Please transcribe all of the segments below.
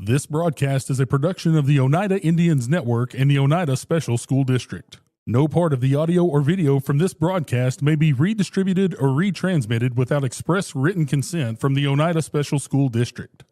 This broadcast is a production of the Oneida Indians Network and the Oneida Special School District. No part of the audio or video from this broadcast may be redistributed or retransmitted without express written consent from the Oneida Special School District.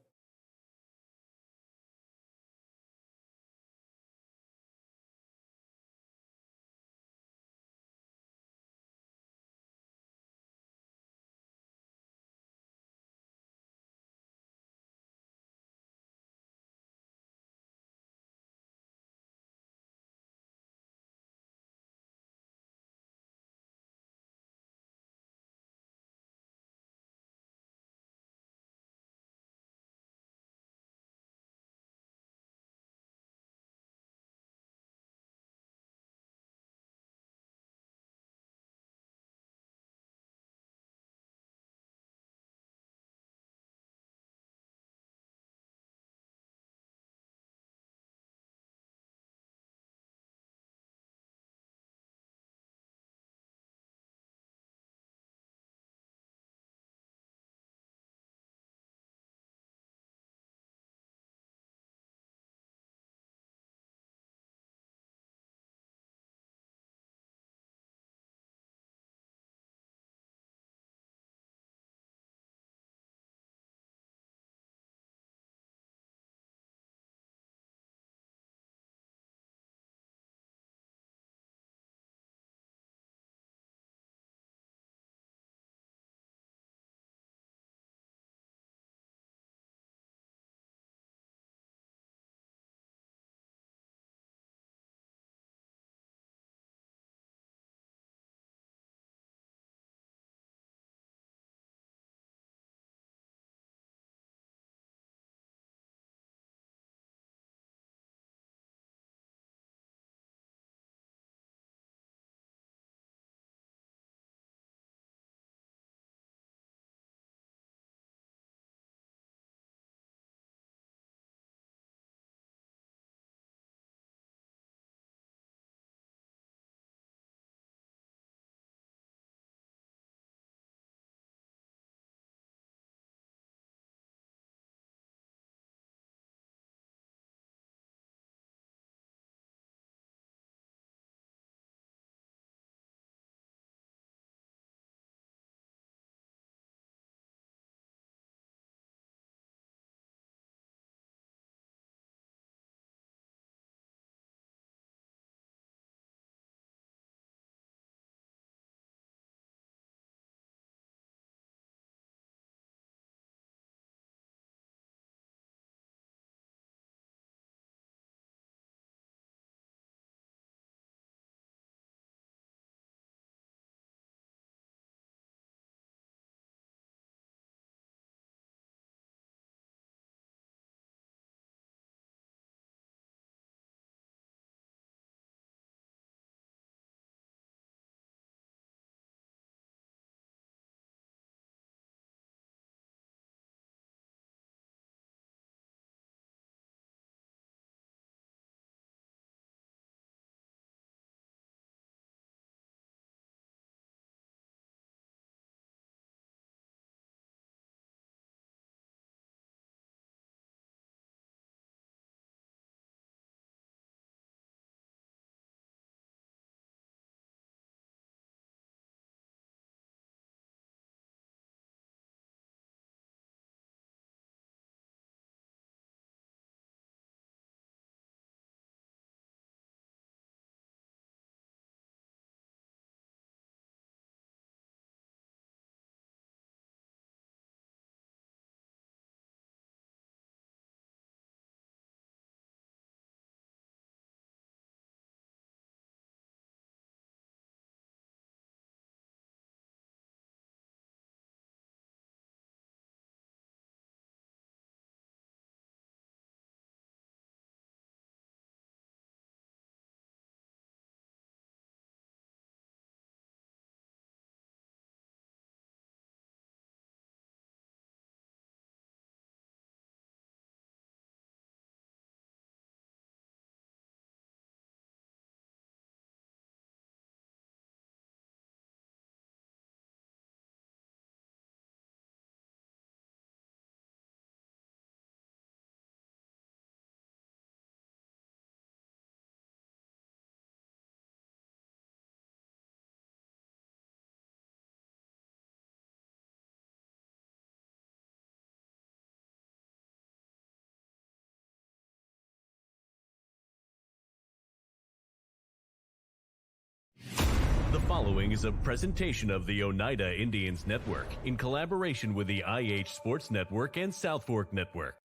following is a presentation of the Oneida Indians Network in collaboration with the IH Sports Network and South Fork Network.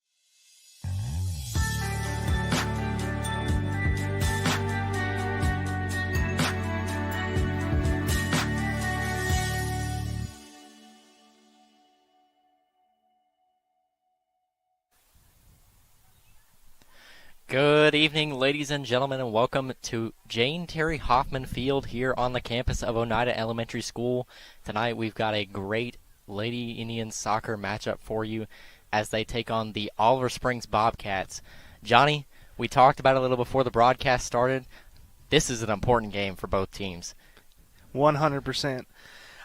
Good evening, ladies and gentlemen, and welcome to Jane Terry Hoffman Field here on the campus of Oneida Elementary School. Tonight we've got a great Lady Indians soccer matchup for you as they take on the Oliver Springs Bobcats. Johnny, we talked about it a little before the broadcast started. This is an important game for both teams. 100%.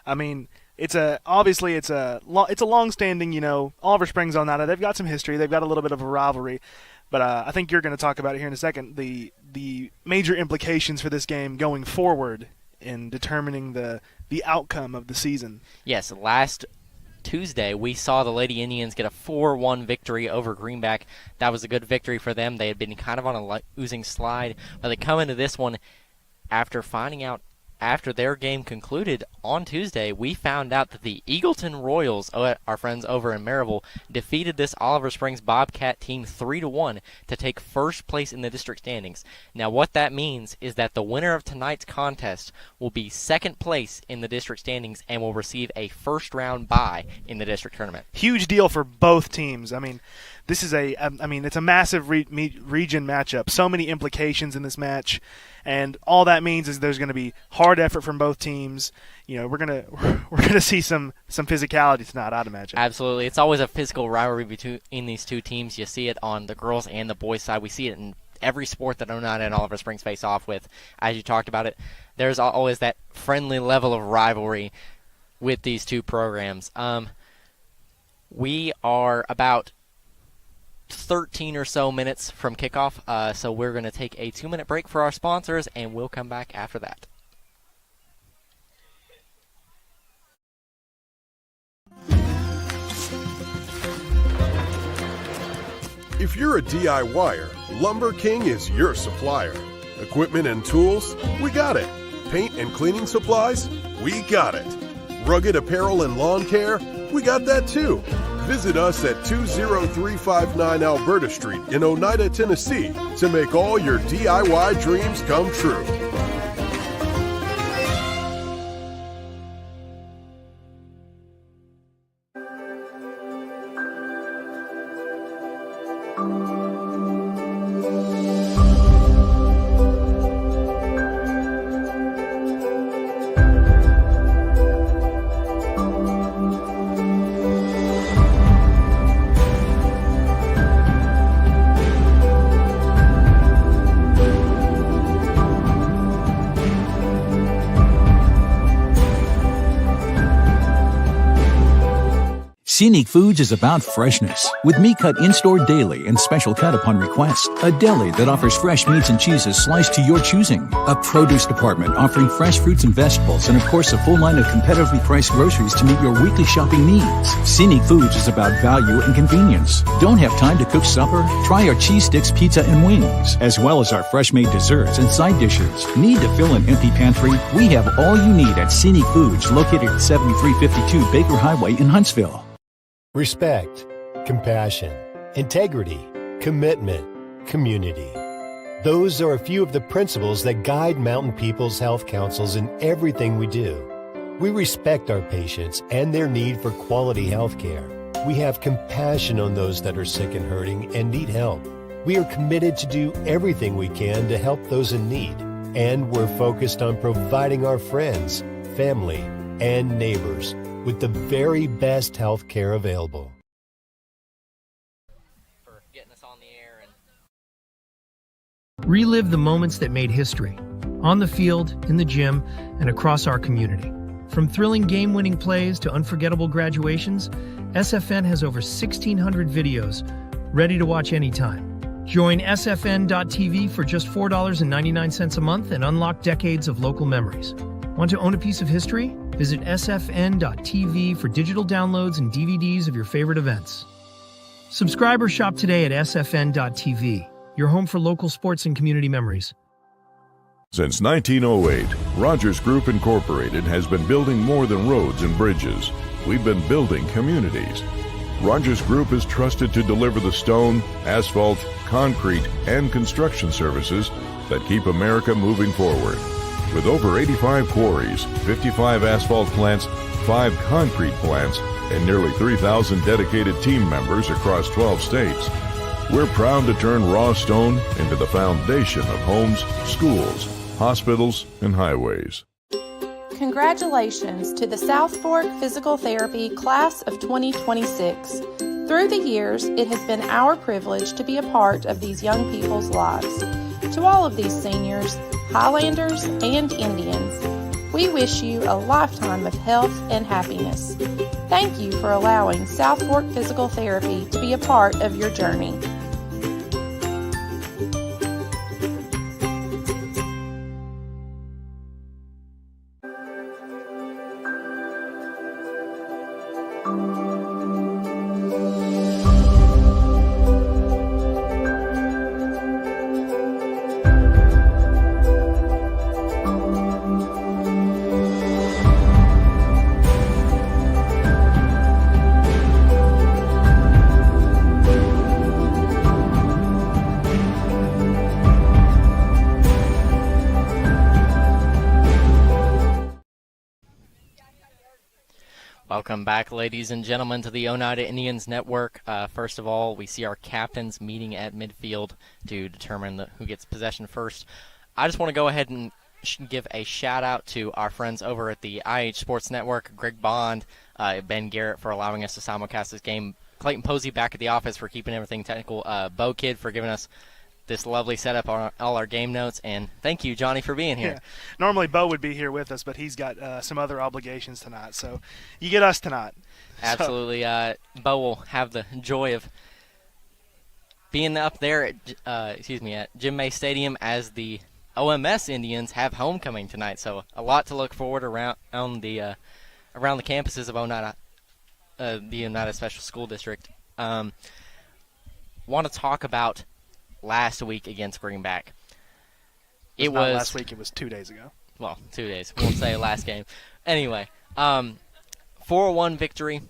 I mean, it's a long-standing, Oliver Springs Oneida. They've got some history. They've got a little bit of a rivalry. But I think you're going to talk about it here in a second, the major implications for this game going forward in determining the outcome of the season. Yes, last Tuesday we saw the Lady Indians get a 4-1 victory over Greenback. That was a good victory for them. They had been kind of on a losing slide, but they come into this one after finding out after their game concluded on Tuesday, we found out that the Eagleton Royals, our friends over in Maryville, defeated this Oliver Springs Bobcat team 3-1 to take first place in the district standings. Now, what that means is that the winner of tonight's contest will be second place in the district standings and will receive a first-round bye in the district tournament. Huge deal for both teams. I mean, this is it's a massive region matchup. So many implications in this match. And all that means is there's going to be hard effort from both teams. We're gonna see some physicality tonight, I'd imagine. Absolutely, it's always a physical rivalry between these two teams. You see it on the girls and the boys side. We see it in every sport that Oneida and Oliver Springs face off with. As you talked about it, there's always that friendly level of rivalry with these two programs. We are about 13 or so minutes from kickoff, so we're going to take a 2-minute break for our sponsors, and we'll come back after that. If you're a DIYer, Lumber King is your supplier. Equipment and tools? We got it. Paint and cleaning supplies? We got it. Rugged apparel and lawn care? We got that too. Visit us at 20359 Alberta Street in Oneida, Tennessee to make all your DIY dreams come true. Scenic Foods is about freshness, with meat cut in-store daily and special cut upon request. A deli that offers fresh meats and cheeses sliced to your choosing. A produce department offering fresh fruits and vegetables, and of course a full line of competitively priced groceries to meet your weekly shopping needs. Scenic Foods is about value and convenience. Don't have time to cook supper? Try our cheese sticks, pizza, and wings, as well as our fresh-made desserts and side dishes. Need to fill an empty pantry? We have all you need at Scenic Foods, located at 7352 Baker Highway in Huntsville. Respect, compassion, integrity, commitment, community. Those are a few of the principles that guide Mountain People's Health Councils in everything we do. We respect our patients and their need for quality health care. We have compassion on those that are sick and hurting and need help. We are committed to do everything we can to help those in need. And we're focused on providing our friends, family, and neighbors with the very best health care available. For getting us on the air and relive the moments that made history, on the field, in the gym, and across our community. From thrilling game-winning plays to unforgettable graduations, SFN has over 1,600 videos ready to watch anytime. Join sfn.tv for just $4.99 a month and unlock decades of local memories. Want to own a piece of history? Visit sfn.tv for digital downloads and DVDs of your favorite events. Subscribe or shop today at sfn.tv, your home for local sports and community memories. Since 1908, Rogers Group Incorporated has been building more than roads and bridges. We've been building communities. Rogers Group is trusted to deliver the stone, asphalt, concrete, and construction services that keep America moving forward. With over 85 quarries, 55 asphalt plants, 5 concrete plants, and nearly 3,000 dedicated team members across 12 states, we're proud to turn raw stone into the foundation of homes, schools, hospitals, and highways. Congratulations to the South Fork Physical Therapy Class of 2026. Through the years, it has been our privilege to be a part of these young people's lives. To all of these seniors, Highlanders, and Indians, we wish you a lifetime of health and happiness. Thank you for allowing South Fork Physical Therapy to be a part of your journey. Welcome back, ladies and gentlemen, to the Oneida Indians Network. First of all, we see our captains meeting at midfield to determine who gets possession first. I just want to go ahead and give a shout-out to our friends over at the IH Sports Network, Greg Bond, Ben Garrett for allowing us to simulcast this game, Clayton Posey back at the office for keeping everything technical, Bo Kidd for giving us this lovely setup on all our game notes, and thank you, Johnny, for being here. Yeah. Normally Bo would be here with us, but he's got some other obligations tonight, so you get us tonight. Absolutely. Bo will have the joy of being up there at Jim May Stadium as the OMS Indians have homecoming tonight, so a lot to look forward around the campuses of Oneida, the Oneida Special School District. Want to talk about last week against Greenback. It was not last week, it was 2 days ago. Well, 2 days. We'll say last game. Anyway, 4-1 victory.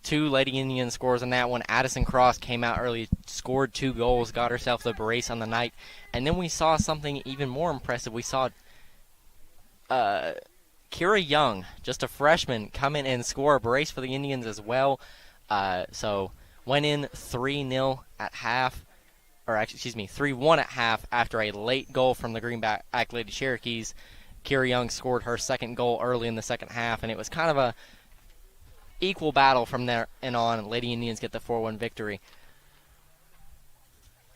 2 Lady Indian scores in that one. Addison Cross came out early, scored 2 goals, got herself the brace on the night. And then we saw something even more impressive. We saw Kira Young, just a freshman, come in and score a brace for the Indians as well. So went in 3-0 at half. 3-1 at half after a late goal from the Greenback Lady Cherokees. Kira Young scored her second goal early in the second half, and it was kind of a equal battle from there and on. Lady Indians get the 4-1 victory.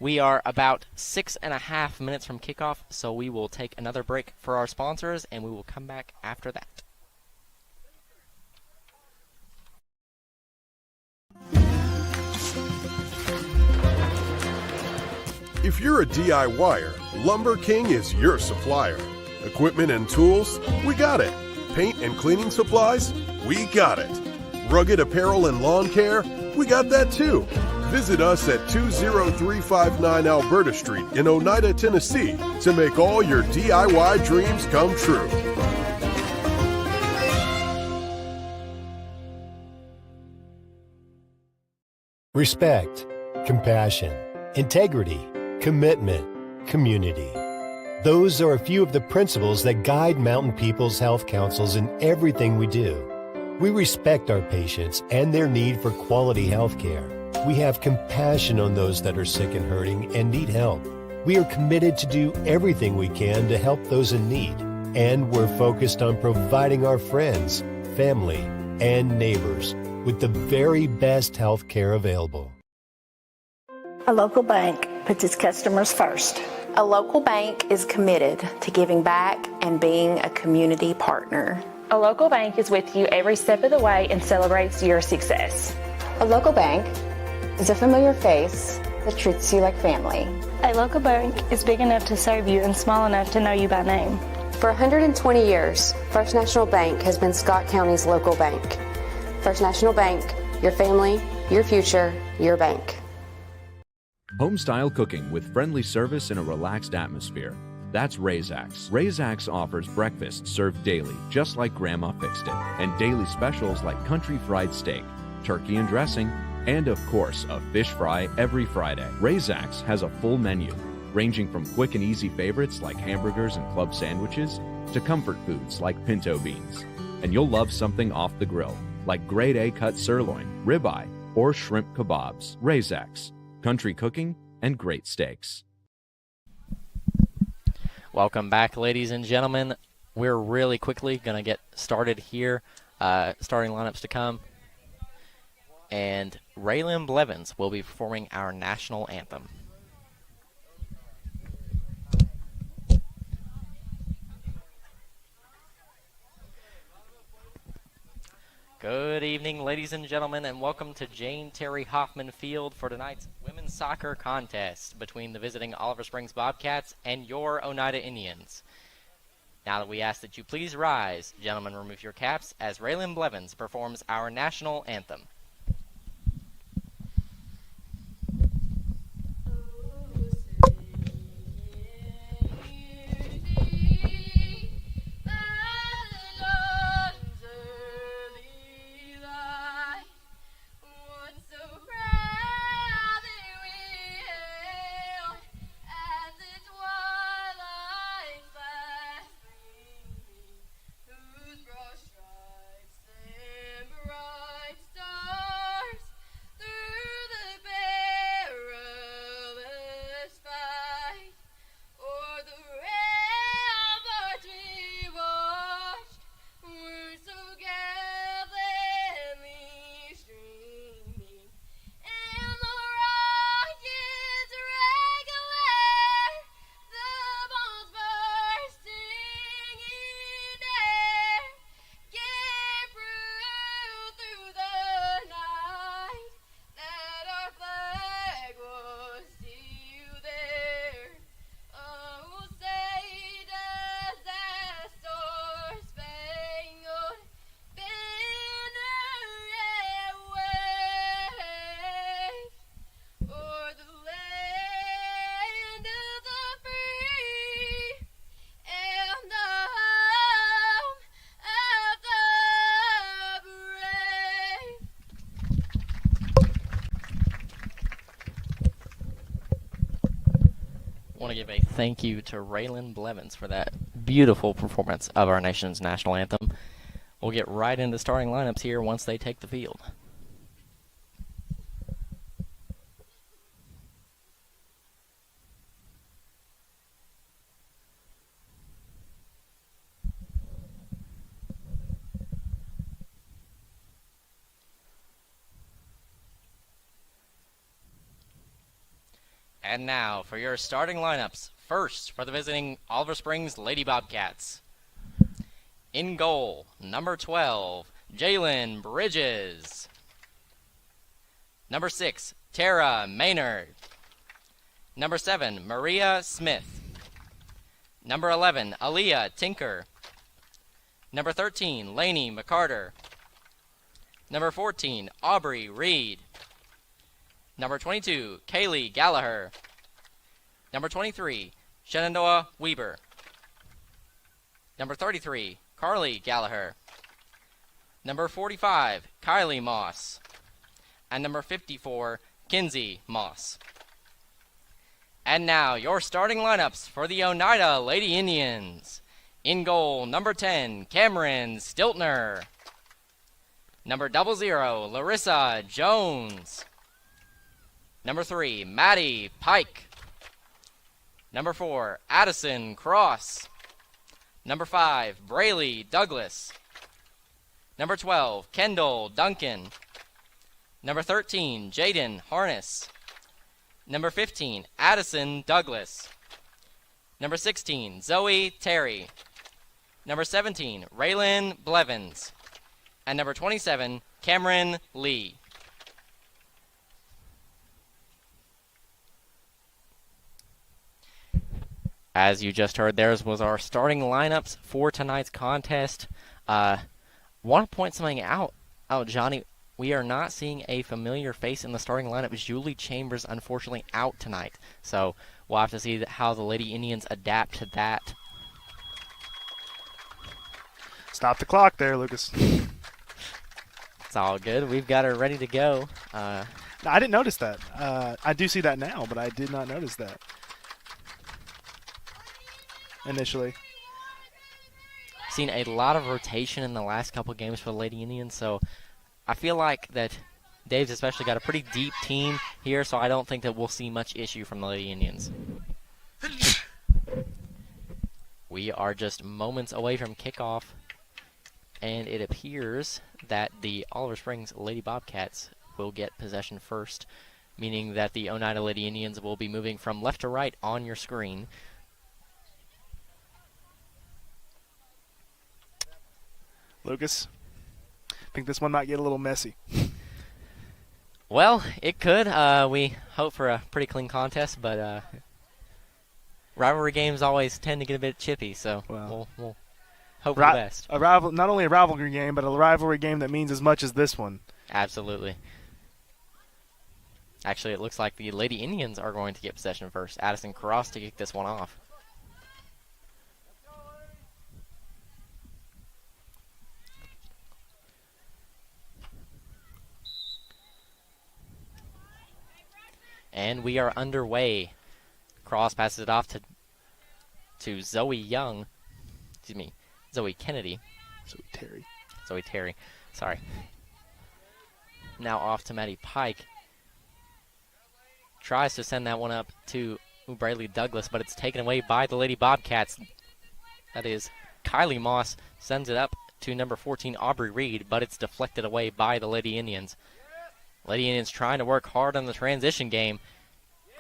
We are about 6.5 minutes from kickoff, so we will take another break for our sponsors, and we will come back after that. If you're a DIYer, Lumber King is your supplier. Equipment and tools, we got it. Paint and cleaning supplies, we got it. Rugged apparel and lawn care, we got that too. Visit us at 20359 Alberta Street in Oneida, Tennessee to make all your DIY dreams come true. Respect, compassion, integrity, commitment, community. Those are a few of the principles that guide Mountain People's Health Councils in everything we do. We respect our patients and their need for quality health care. We have compassion on those that are sick and hurting and need help. We are committed to do everything we can to help those in need. And we're focused on providing our friends, family, and neighbors with the very best health care available. A local bank puts its customers first. A local bank is committed to giving back and being a community partner. A local bank is with you every step of the way and celebrates your success. A local bank is a familiar face that treats you like family. A local bank is big enough to serve you and small enough to know you by name. For 120 years, First National Bank has been Scott County's local bank. First National Bank, your family, your future, your bank. Home-style cooking with friendly service in a relaxed atmosphere. That's Razak's. Razak's offers breakfast served daily, just like Grandma fixed it, and daily specials like country fried steak, turkey and dressing, and of course, a fish fry every Friday. Razak's has a full menu, ranging from quick and easy favorites like hamburgers and club sandwiches to comfort foods like pinto beans. And you'll love something off the grill, like grade A cut sirloin, ribeye, or shrimp kebabs. Razak's, country cooking and great steaks. Welcome back, ladies and gentlemen. We're really quickly going to get started here. Starting lineups to come. And Raylan Blevins will be performing our national anthem. Good evening, ladies and gentlemen, and welcome to Jane Terry Hoffman Field for tonight's women's soccer contest between the visiting Oliver Springs Bobcats and your Oneida Indians. Now that we ask that you please rise, gentlemen, remove your caps as Raylan Blevins performs our national anthem. Give a thank you to Raylan Blevins for that beautiful performance of our nation's national anthem. We'll get right into starting lineups here once they take the field. And now for your starting lineups. First, for the visiting Oliver Springs Lady Bobcats. In goal, number 12, Jalen Bridges. Number 6, Tara Maynard. Number 7, Maria Smith. Number 11, Aaliyah Tinker. Number 13, Lainey McCarter. Number 14, Aubrey Reed. Number 22, Kaylee Gallagher. Number 23, Shenandoah Weber. Number 33, Carly Gallagher. Number 45, Kylie Moss. And number 54, Kinsey Moss. And now, your starting lineups for the Oneida Lady Indians. In goal, number 10, Cameron Stiltner. Number 00, Larissa Jones. Number 3, Maddie Pike. Number 4, Addison Cross. Number 5, Braylee Douglas. Number 12, Kendall Duncan. Number 13, Jaden Harness. Number 15, Addison Douglas. Number 16, Zoe Terry. Number 17, Raylan Blevins. And number 27, Cameron Lee. As you just heard, theirs was our starting lineups for tonight's contest. Want to point something out, Johnny. we are not seeing a familiar face in the starting lineup. Julie Chambers, unfortunately, out tonight. So we'll have to see how the Lady Indians adapt to that. Stop the clock there, Lucas. It's all good. We've got her ready to go. I didn't notice that. I do see that now, but I did not notice that initially. Seen a lot of rotation in the last couple games for the Lady Indians, so I feel like that Dave's especially got a pretty deep team here, so I don't think that we'll see much issue from the Lady Indians. We are just moments away from kickoff, and it appears that the Oliver Springs Lady Bobcats will get possession first, meaning that the Oneida Lady Indians will be moving from left to right on your screen. Lucas, I think this one might get a little messy. Well, it could. We hope for a pretty clean contest, but rivalry games always tend to get a bit chippy, so we'll hope for the best. Not only a rivalry game, but a rivalry game that means as much as this one. Absolutely. Actually, it looks like the Lady Indians are going to get possession first. Addison Cross to kick this one off. And we are underway. Cross passes it off to Zoe Kennedy. Zoe Terry. Sorry. Now off to Maddie Pike. Tries to send that one up to Braylee Douglas, but it's taken away by the Lady Bobcats. That is Kylie Moss sends it up to number 14, Aubrey Reed, but it's deflected away by the Lady Indians. Lady Indians trying to work hard on the transition game.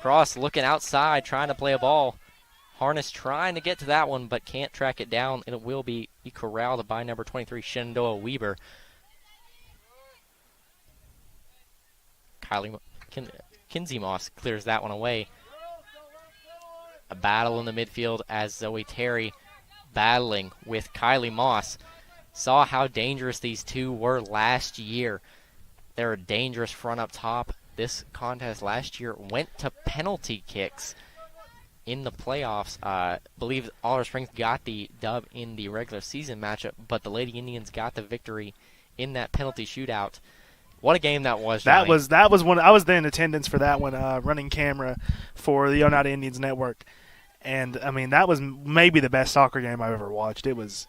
Cross looking outside, trying to play a ball. Harness trying to get to that one, but can't track it down. It will be corralled by number 23, Shenandoah Weber. Kinsey Moss clears that one away. A battle in the midfield as Zoe Terry battling with Kylie Moss. Saw how dangerous these two were last year. They're a dangerous front up top. This contest last year went to penalty kicks in the playoffs. Believe Oliver Springs got the dub in the regular season matchup, but the Lady Indians got the victory in that penalty shootout. What a game that was, Johnny. That was one. I was there in attendance for that one, running camera for the Oneida Indians Network, and I mean that was maybe the best soccer game I've ever watched. It was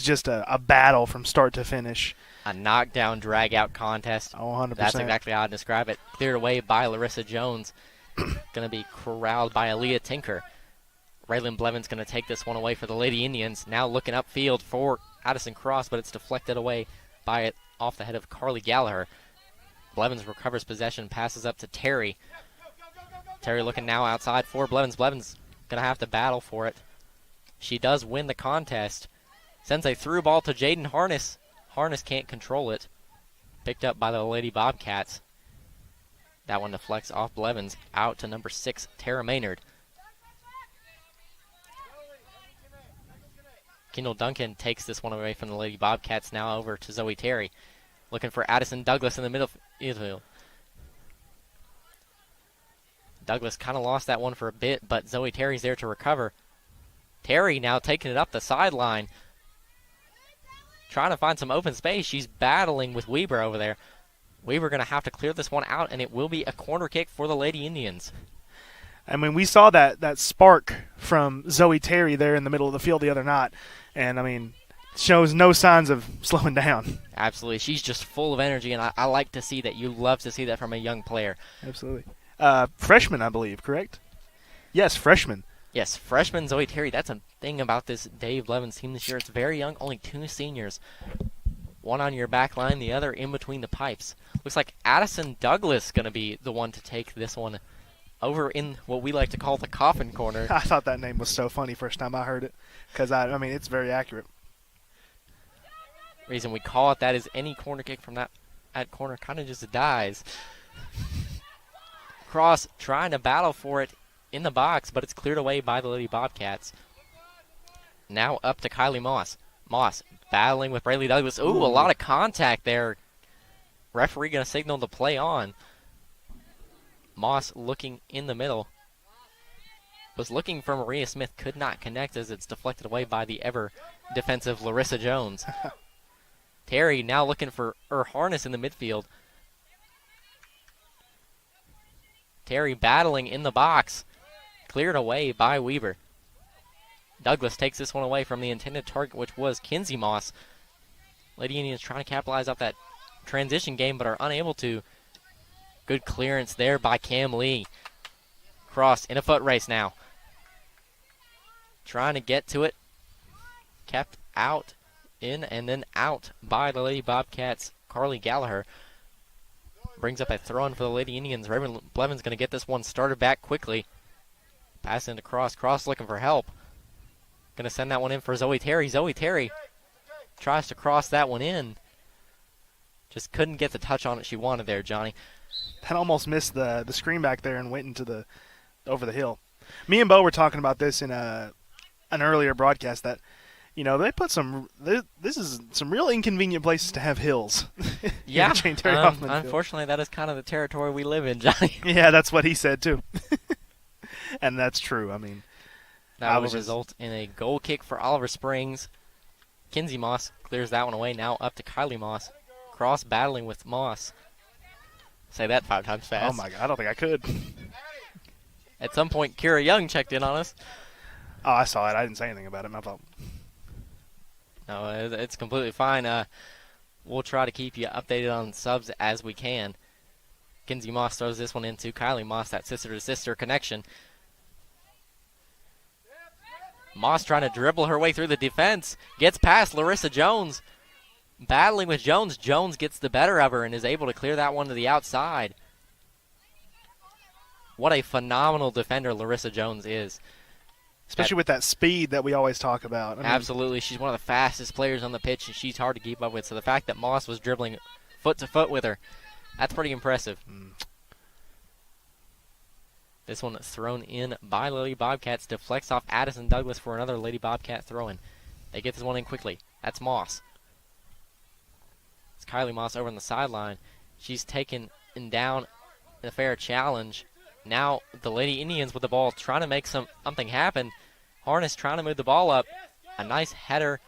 just a battle from start to finish. A knockdown, drag-out contest. Oh, 100%. That's exactly how I'd describe it. Cleared away by Larissa Jones. Going to be corralled by Aaliyah Tinker. Raylan Blevins going to take this one away for the Lady Indians. Now looking upfield for Addison Cross, but it's deflected away by it off the head of Carly Gallagher. Blevins recovers possession, passes up to Terry. Terry looking now outside for Blevins. Blevins going to have to battle for it. She does win the contest. Sends a through ball to Jaden Harness. Harness can't control it. Picked up by the Lady Bobcats. That one deflects off Blevins out to number 6, Tara Maynard. Kendall Duncan takes this one away from the Lady Bobcats, now over to Zoe Terry. Looking for Addison Douglas in the middle field. Douglas kind of lost that one for a bit, but Zoe Terry's there to recover. Terry now taking it up the sideline. Trying to find some open space. She's battling with Weber over there. Weber going to have to clear this one out, and it will be a corner kick for the Lady Indians. I mean, we saw that spark from Zoe Terry there in the middle of the field the other night, and, I mean, shows no signs of slowing down. Absolutely. She's just full of energy, and I like to see that. You love to see that from a young player. Absolutely. Freshman, I believe, correct? Yes, freshman. Yes, freshman Zoe Terry. That's a thing about this Dave Blevins team this year. It's very young, only 2 seniors. One on your back line, the other in between the pipes. Looks like Addison Douglas going to be the one to take this one over in what we like to call the coffin corner. I thought that name was so funny first time I heard it because, I mean, it's very accurate. Reason we call it that is any corner kick from that corner kind of just dies. Cross trying to battle for it in the box, but it's cleared away by the Lady Bobcats. Now up to Kylie Moss. Moss battling with Braylee Douglas. Ooh, a lot of contact there. Referee going to signal the play on. Moss looking in the middle. Was looking for Maria Smith, could not connect as it's deflected away by the ever defensive Larissa Jones. Terry now looking for Harness in the midfield. Terry battling in the box. Cleared away by Weaver. Douglas takes this one away from the intended target, which was Kinsey Moss. Lady Indians trying to capitalize off that transition game, but are unable to. Good clearance there by Cam Lee. Cross in a foot race now. Trying to get to it. Kept out, in, and then out by the Lady Bobcats. Carly Gallagher brings up a throw-in for the Lady Indians. Raven Blevins going to get this one started back quickly. Passing to Cross. Cross looking for help. Going to send that one in for Zoe Terry. Zoe Terry tries to cross that one in. Just couldn't get the touch on it she wanted there, Johnny. That almost missed the screen back there and went into over the hill. Me and Bo were talking about this in an earlier broadcast that, they put this is some real inconvenient places to have hills. Yeah, Terry Hoffman unfortunately, that is kind of the territory we live in, Johnny. Yeah, that's what he said too. And that's true. I mean, that will result in a goal kick for Oliver Springs. Kinsey Moss clears that one away. Now up to Kylie Moss. Cross battling with Moss. Say that 5 times fast. Oh my God, I don't think I could. At some point, Kira Young checked in on us. Oh, I saw it. I didn't say anything about it. My fault. No, it's completely fine. We'll try to keep you updated on subs as we can. Kinsey Moss throws this one into Kylie Moss, that sister-to-sister connection. Moss trying to dribble her way through the defense. Gets past Larissa Jones. Battling with Jones. Jones gets the better of her and is able to clear that one to the outside. What a phenomenal defender Larissa Jones is. Especially with that speed that we always talk about. Absolutely. She's one of the fastest players on the pitch, and she's hard to keep up with. So the fact that Moss was dribbling foot to foot with her, that's pretty impressive. This one thrown in by Lady Bobcats. Deflects off Addison Douglas for another Lady Bobcat throw-in. They get this one in quickly. That's Moss. It's Kylie Moss over on the sideline. She's taken down a fair challenge. Now the Lady Indians with the ball trying to make something happen. Harness trying to move the ball up. A nice header,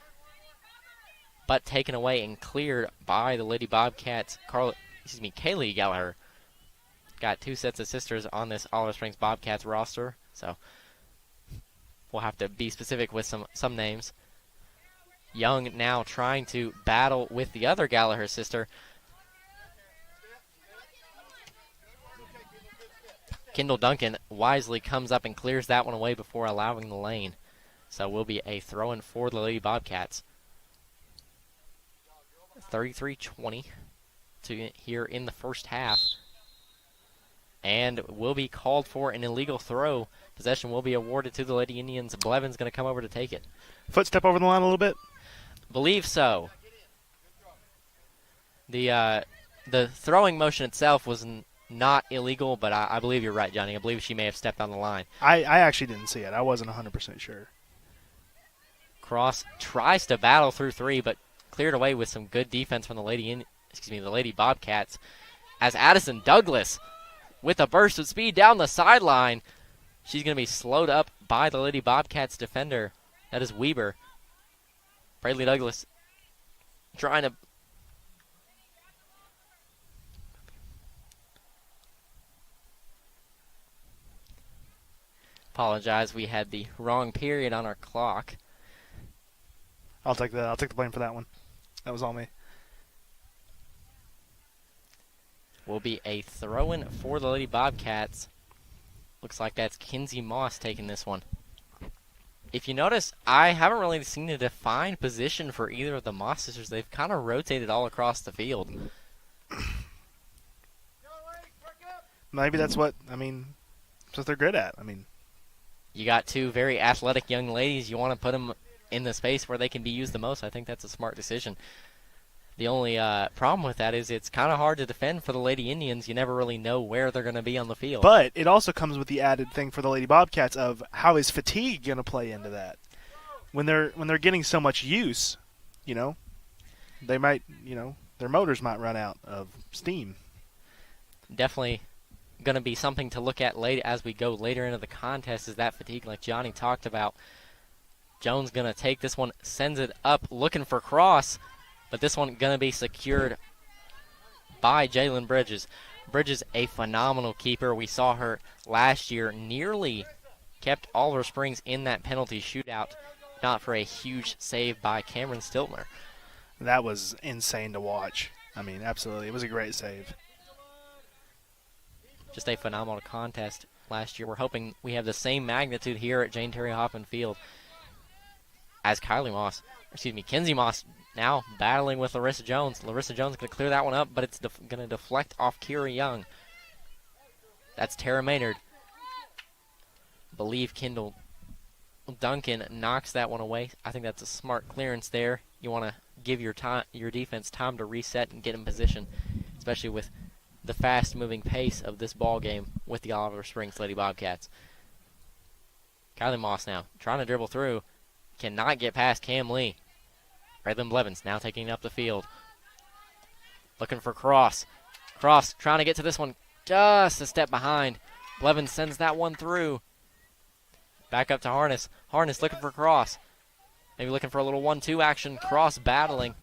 but taken away and cleared by the Lady Bobcats. Kaylee Gallagher. Got 2 sets of sisters on this Oliver Springs Bobcats roster, so we'll have to be specific with some names. Young now trying to battle with the other Gallagher sister. Kendall Duncan wisely comes up and clears that one away before allowing the lane. So will be a throw-in for the Lady Bobcats. 33-20 to here in the first half. And will be called for an illegal throw. Possession will be awarded to the Lady Indians. Blevins going to come over to take it. Footstep over the line a little bit? Believe so. The throwing motion itself was not illegal, but I believe you're right, Johnny. I believe she may have stepped on the line. I actually didn't see it. I wasn't 100% sure. Cross tries to battle through 3, but cleared away with some good defense from the Lady Bobcats. As Addison Douglas with a burst of speed down the sideline. She's going to be slowed up by the Lady Bobcats defender. That is Weber. Bradley Douglas trying to... Apologize, we had the wrong period on our clock. I'll take the blame for that one. That was all me. Will be a throw-in for the Lady Bobcats. Looks like that's Kinsey Moss taking this one. If you notice, I haven't really seen a defined position for either of the Moss sisters. They've kind of rotated all across the field. Maybe that's what they're good at. You got 2 very athletic young ladies. You want to put them in the space where they can be used the most. I think that's a smart decision. The only problem with that is it's kind of hard to defend for the Lady Indians. You never really know where they're going to be on the field. But it also comes with the added thing for the Lady Bobcats of how is fatigue going to play into that? When they're getting so much use, they might, their motors might run out of steam. Definitely going to be something to look at late as we go later into the contest, is that fatigue like Johnny talked about. Jones going to take this one, sends it up, looking for cross, but this one going to be secured by Jalen Bridges. Bridges, a phenomenal keeper. We saw her last year, nearly kept Oliver Springs in that penalty shootout, not for a huge save by Cameron Stiltner. That was insane to watch. I mean, absolutely. It was a great save. Just a phenomenal contest last year. We're hoping we have the same magnitude here at Jane Terry Hoffman Field as Kenzie Moss now battling with Larissa Jones. Larissa Jones going to clear that one up, but it's going to deflect off Kira Young. That's Tara Maynard. Believe Kendall Duncan knocks that one away. I think that's a smart clearance there. You want to give your defense time to reset and get in position, especially with the fast-moving pace of this ball game with the Oliver Springs Lady Bobcats. Kylie Moss now trying to dribble through. Cannot get past Cam Lee. Braylon Blevins now taking up the field. Looking for Cross. Cross trying to get to this one. Just a step behind. Blevins sends that one through. Back up to Harness. Harness looking for Cross. Maybe looking for a little 1-2 action. Cross battling.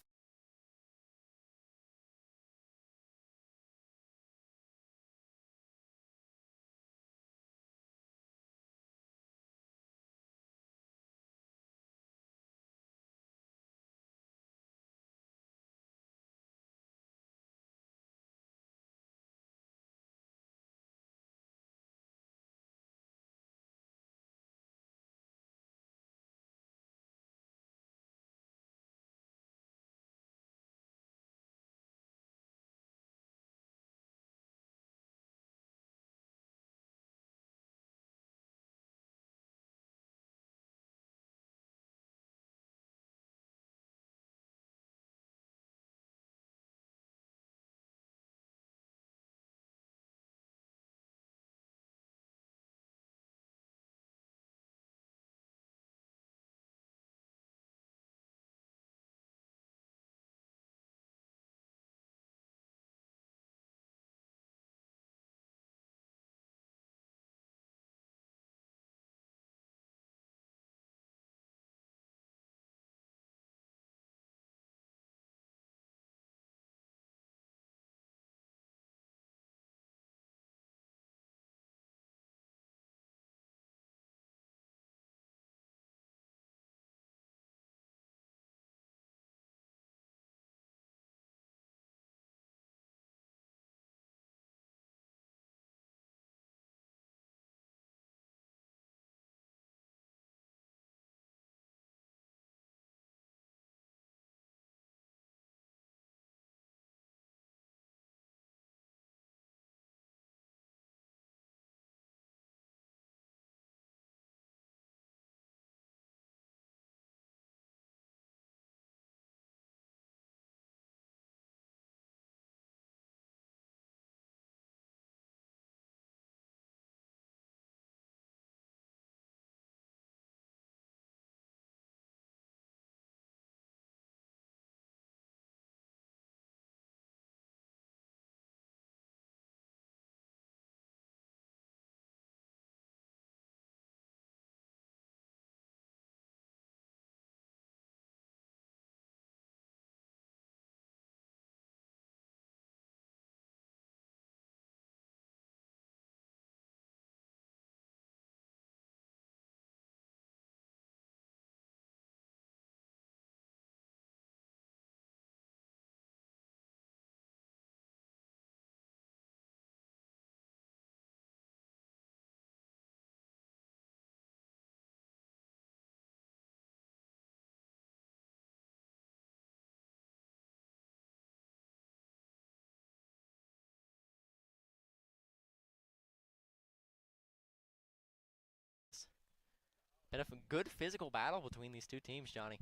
Been a good physical battle between these two teams, Johnny.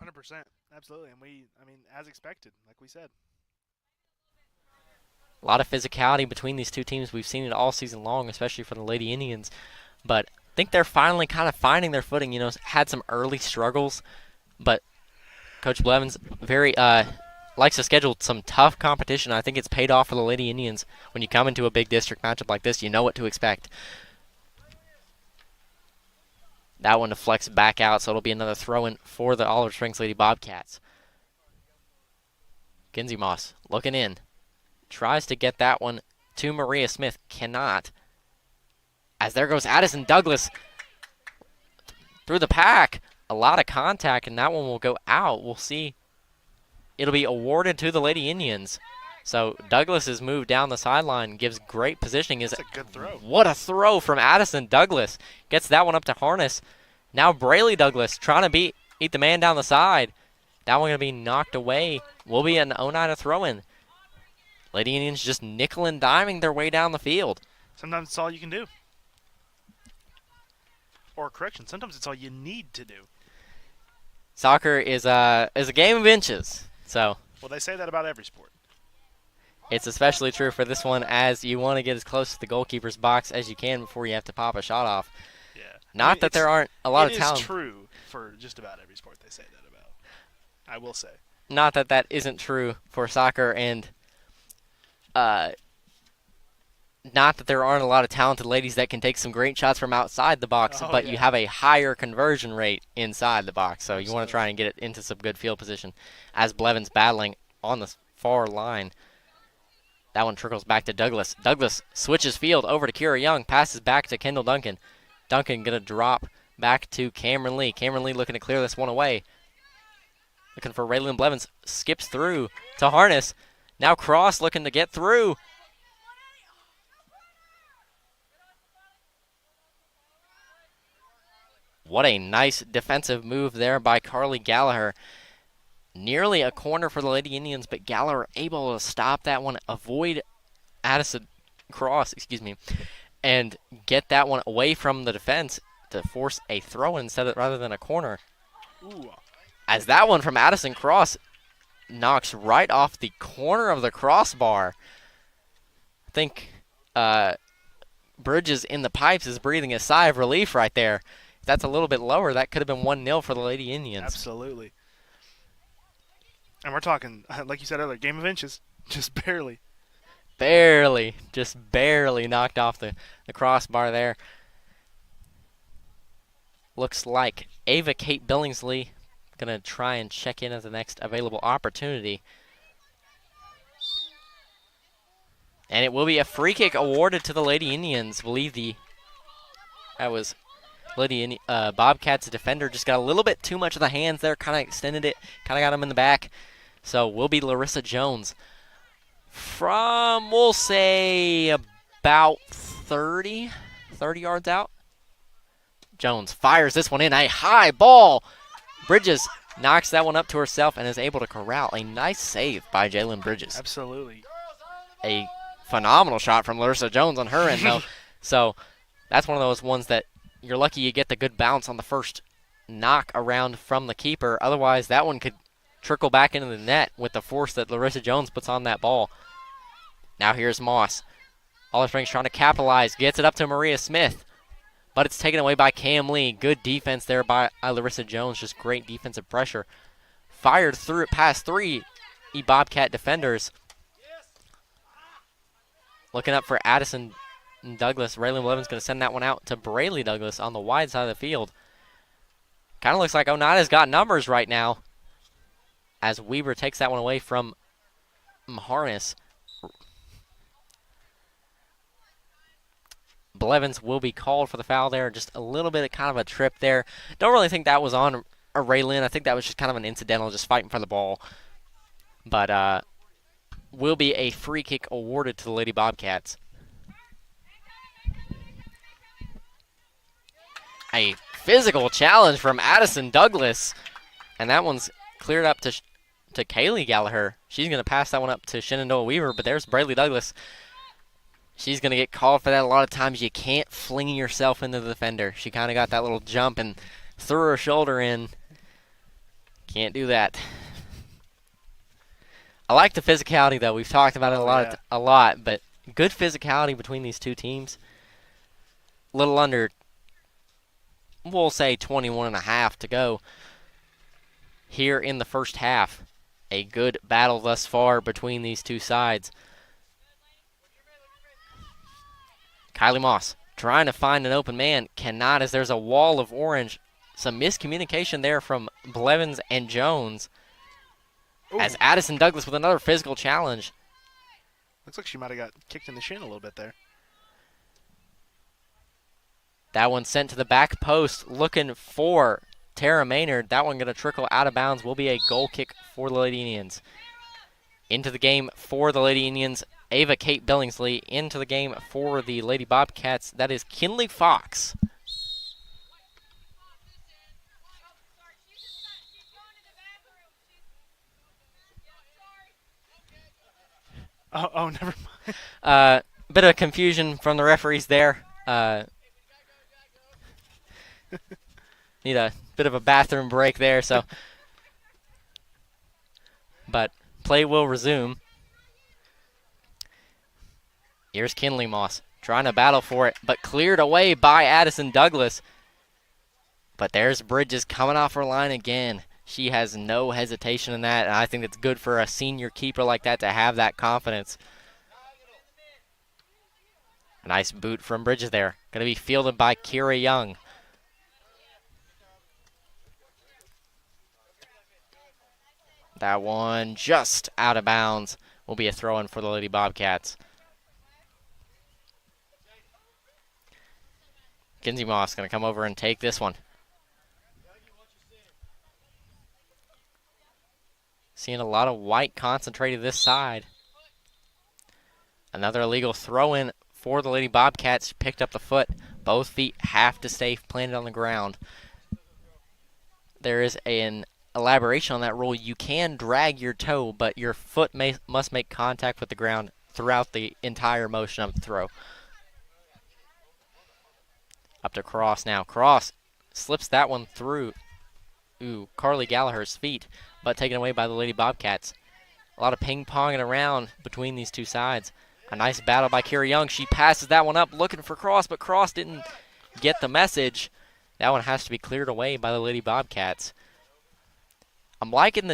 100%. Absolutely. And as expected, like we said. A lot of physicality between these two teams. We've seen it all season long, especially for the Lady Indians. But I think they're finally kind of finding their footing. You know, had some early struggles, but Coach Blevins very likes to schedule some tough competition. I think it's paid off for the Lady Indians. When you come into a big district matchup like this, you know what to expect. That one deflects back out, so it'll be another throw-in for the Olive Springs Lady Bobcats. Kinsey Moss looking in. Tries to get that one to Maria Smith. Cannot. As there goes Addison Douglas through the pack. A lot of contact, and that one will go out. We'll see. It'll be awarded to the Lady Indians. So Douglas has moved down the sideline, gives great positioning. That's a good throw. What a throw from Addison Douglas. Gets that one up to Harness. Now Braley Douglas trying to beat the man down the side. That one going to be knocked away. Will be an Oneida throw-in. Lady Indians just nickel and diming their way down the field. Sometimes it's all you can do. Or correction, sometimes it's all you need to do. Soccer is a game of inches. So Well, they say that about every sport. It's especially true for this one, as you want to get as close to the goalkeeper's box as you can before you have to pop a shot off. Yeah. Not that there aren't a lot of talent. It is true for just about every sport they say that about. I will say. Not that that isn't true for soccer, and not that there aren't a lot of talented ladies that can take some great shots from outside the box, but you have a higher conversion rate inside the box, so you want to try and get it into some good field position. As Blevins battling on the far line. That one trickles back to Douglas. Douglas switches field over to Kira Young, passes back to Kendall Duncan. Duncan going to drop back to Cameron Lee. Cameron Lee looking to clear this one away. Looking for Raylan Blevins. Skips through to Harness. Now Cross looking to get through. What a nice defensive move there by Carly Gallagher. Nearly a corner for the Lady Indians, but Gallagher able to stop that one, avoid Addison Cross, and get that one away from the defense to force a throw rather than a corner. Ooh. As that one from Addison Cross knocks right off the corner of the crossbar. I think Bridges in the pipes is breathing a sigh of relief right there. If that's a little bit lower, that could have been 1-0 for the Lady Indians. Absolutely. And we're talking, like you said earlier, game of inches. Just barely. Just barely knocked off the crossbar there. Looks like Ava Kate Billingsley going to try and check in at the next available opportunity. And it will be a free kick awarded to the Lady Indians. I believe that was Lady Bobcats defender just got a little bit too much of the hands there, kind of extended it, kind of got him in the back. So will be Larissa Jones from, we'll say, about 30 yards out. Jones fires this one in, a high ball. Bridges knocks that one up to herself and is able to corral. A nice save by Jalen Bridges. Absolutely. A phenomenal shot from Larissa Jones on her end, though. So that's one of those ones that you're lucky you get the good bounce on the first knock around from the keeper. Otherwise, that one could trickle back into the net with the force that Larissa Jones puts on that ball. Now here's Moss. Olive Springs trying to capitalize. Gets it up to Maria Smith. But it's taken away by Cam Lee. Good defense there by Larissa Jones. Just great defensive pressure. Fired through it past three Bobcat defenders. Looking up for Addison Douglas. Raylan Blevins going to send that one out to Braley Douglas on the wide side of the field. Kind of looks like Oneida's got numbers right now, as Weber takes that one away from Harness. Blevins will be called for the foul there. Just a little bit of kind of a trip there. Don't really think that was on a Raylan. I think that was just kind of an incidental, just fighting for the ball. But will be a free kick awarded to the Lady Bobcats. A physical challenge from Addison Douglas. And that one's cleared up to Kaylee Gallagher. She's going to pass that one up to Shenandoah Weaver, but there's Braley Douglas. She's going to get called for that. A lot of times you can't fling yourself into the defender. She kind of got that little jump and threw her shoulder in. Can't do that. I like the physicality, though. We've talked about it a lot, but good physicality between these two teams. A little under, we'll say 21 and a half to go here in the first half. A good battle thus far between these two sides. Kylie Moss trying to find an open man. Cannot, as there's a wall of orange. Some miscommunication there from Blevins and Jones. Ooh. As Addison Douglas with another physical challenge. Looks like she might have got kicked in the shin a little bit there. That one sent to the back post, looking for Tara Maynard. That one going to trickle out of bounds. Will be a goal kick for the Lady Indians. Into the game for the Lady Indians, Ava Kate Billingsley. Into the game for the Lady Bobcats, that is Kinley Fox. Oh, never mind. Bit of confusion from the referees there. Need a bit of a bathroom break there, so. But play will resume. Here's Kinley Moss trying to battle for it, but cleared away by Addison Douglas. But there's Bridges coming off her line again. She has no hesitation in that, and I think it's good for a senior keeper like that to have that confidence. A nice boot from Bridges there. Going to be fielded by Kira Young. That one just out of bounds. Will be a throw-in for the Lady Bobcats. Kinsey Moss going to come over and take this one. Seeing a lot of white concentrated this side. Another illegal throw-in for the Lady Bobcats. Picked up the foot. Both feet have to stay planted on the ground. There is an elaboration on that rule. You can drag your toe, but your foot must make contact with the ground throughout the entire motion of the throw. Up to Cross now. Cross slips that one through Carly Gallagher's feet, but taken away by the Lady Bobcats. A lot of ping-ponging around between these two sides. A nice battle by Kira Young. She passes that one up looking for Cross, but Cross didn't get the message. That one has to be cleared away by the Lady Bobcats. I'm liking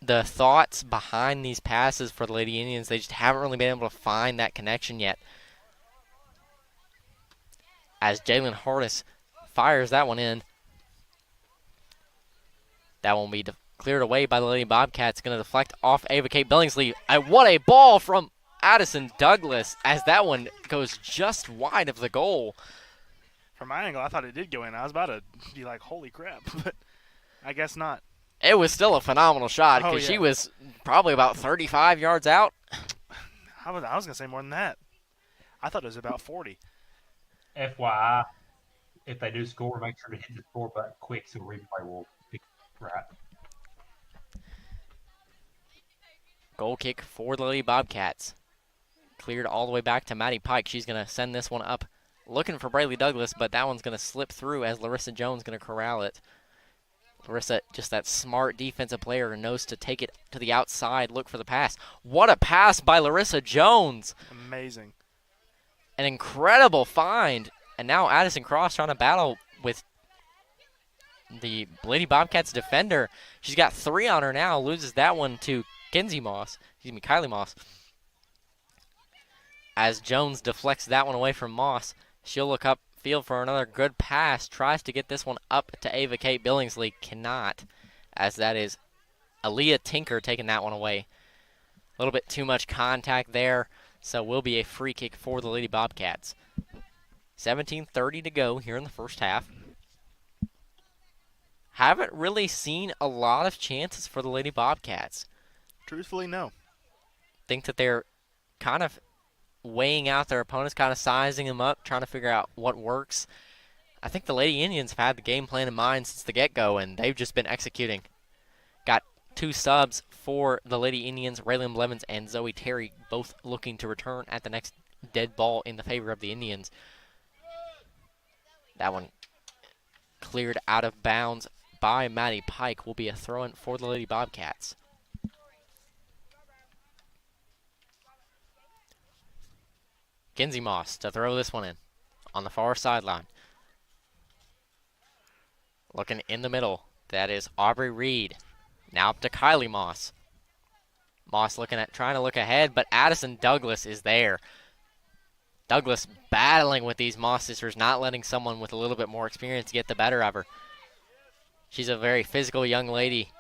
the thoughts behind these passes for the Lady Indians. They just haven't really been able to find that connection yet. As Jalen Hardis fires that one in. That one will be cleared away by the Lady Bobcats. Going to deflect off Ava Kate Billingsley. What a ball from Addison Douglas as that one goes just wide of the goal. From my angle, I thought it did go in. I was about to be like, holy crap, but I guess not. It was still a phenomenal shot because she was probably about 35 yards out. I was going to say more than that. I thought it was about 40. FYI, if they do score, make sure to hit the score button quick so replay will pick it right. Goal kick for the Lady Bobcats. Cleared all the way back to Maddie Pike. She's going to send this one up looking for Braylee Douglas, but that one's going to slip through as Larissa Jones going to corral it. Larissa, just that smart defensive player, knows to take it to the outside, look for the pass. What a pass by Larissa Jones. Amazing. An incredible find. And now Addison Cross trying to battle with the Lady Bobcats defender. She's got 3 on her now, loses that one to Kylie Moss. As Jones deflects that one away from Moss, she'll look upfield for another good pass. Tries to get this one up to Ava Kate Billingsley. Cannot, as that is Aaliyah Tinker taking that one away. A little bit too much contact there, so will be a free kick for the Lady Bobcats. 17:30 to go here in the first half. Haven't really seen a lot of chances for the Lady Bobcats. Truthfully, no. Think that they're kind of weighing out their opponents, kind of sizing them up, trying to figure out what works. I think the Lady Indians have had the game plan in mind since the get-go, and they've just been executing. Got 2 subs for the Lady Indians, Raylan Blevins and Zoe Terry, both looking to return at the next dead ball in the favor of the Indians. That one cleared out of bounds by Maddie Pike. Will be a throw-in for the Lady Bobcats. Kinsey Moss to throw this one in on the far sideline. Looking in the middle. That is Aubrey Reed. Now up to Kylie Moss. Moss trying to look ahead, but Addison Douglas is there. Douglas battling with these Moss sisters, not letting someone with a little bit more experience get the better of her. She's a very physical young lady.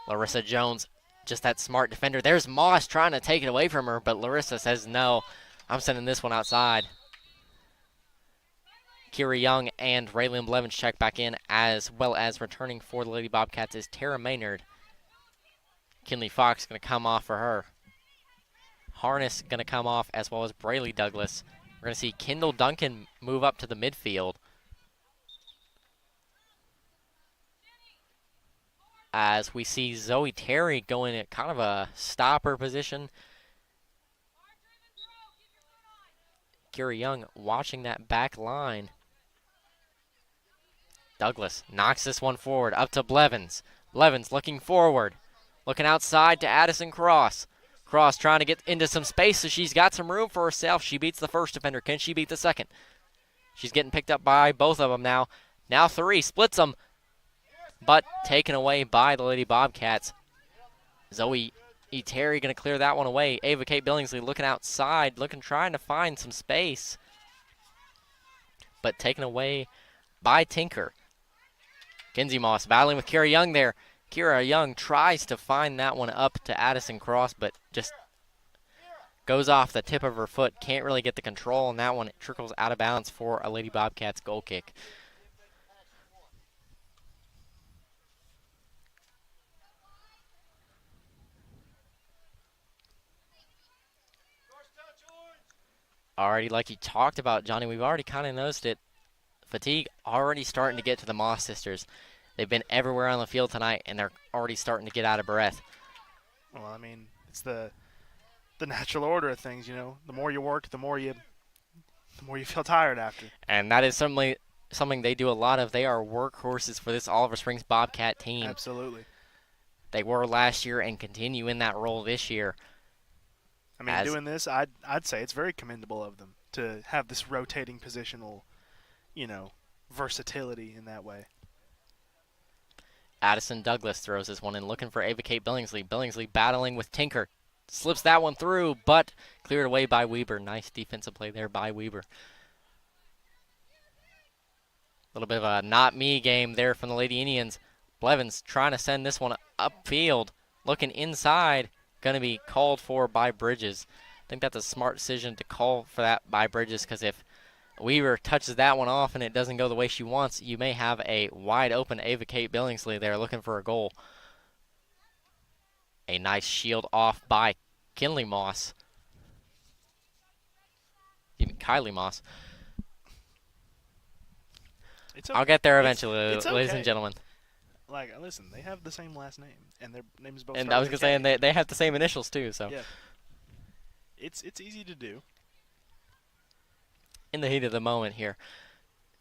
Larissa Jones, just that smart defender. There's Moss trying to take it away from her, but Larissa says, no, I'm sending this one outside. Kira Young and Raylan Blevins check back in, as well as returning for the Lady Bobcats is Tara Maynard. Kinley Fox going to come off for her. Harness going to come off, as well as Brayley Douglas. We're going to see Kendall Duncan move up to the midfield. As we see Zoe Terry going at kind of a stopper position. Kira Young watching that back line. Douglas knocks this one forward, up to Blevins. Blevins looking forward. Looking outside to Addison Cross. Cross trying to get into some space, so she's got some room for herself. She beats the first defender. Can she beat the second? She's getting picked up by both of them now. Now three, splits them, but taken away by the Lady Bobcats. Zoe E. Terry going to clear that one away. Ava Kate Billingsley looking outside, trying to find some space, but taken away by Tinker. Kinsey Moss battling with Kira Young there. Kira Young tries to find that one up to Addison Cross, but just goes off the tip of her foot. Can't really get the control on that one. It trickles out of bounds for a Lady Bobcats goal kick. Already, like you talked about, Johnny, we've already kind of noticed it. Fatigue already starting to get to the Moss sisters. They've been everywhere on the field tonight, and they're already starting to get out of breath. Well, I mean, it's the natural order of things, you know. The more you work, the more you feel tired after. And that is something they do a lot of. They are workhorses for this Oliver Springs Bobcat team. Absolutely. They were last year and continue in that role this year. I mean, doing this, I'd say it's very commendable of them to have this rotating positional, versatility in that way. Addison Douglas throws this one in, looking for Ava Kate Billingsley. Billingsley battling with Tinker. Slips that one through, but cleared away by Weber. Nice defensive play there by Weber. A little bit of a not me game there from the Lady Indians. Blevins trying to send this one upfield. Looking inside. Going to be called for by Bridges. I think that's a smart decision to call for that by Bridges, because if Weaver touches that one off and it doesn't go the way she wants, you may have a wide open Ava Kate Billingsley there looking for a goal. A nice shield off by Kinley Moss. Even Kylie Moss. I'll get there eventually, it's okay. Ladies and gentlemen. Like, listen, they have the same last name, and their names both. And I was gonna say, and they have the same initials too. So yeah, it's easy to do. In the heat of the moment here,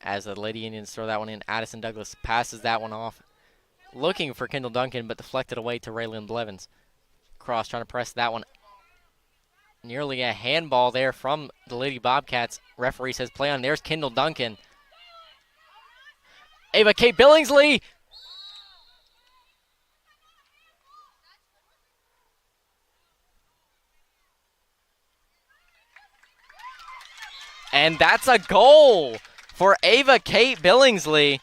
as the Lady Indians throw that one in, Addison Douglas passes that one off, looking for Kendall Duncan, but deflected away to Raylan Blevins. Cross trying to press that one. Nearly a handball there from the Lady Bobcats. Referee says play on. There's Kendall Duncan. Ava Kate Billingsley. And that's a goal for Ava Kate Billingsley.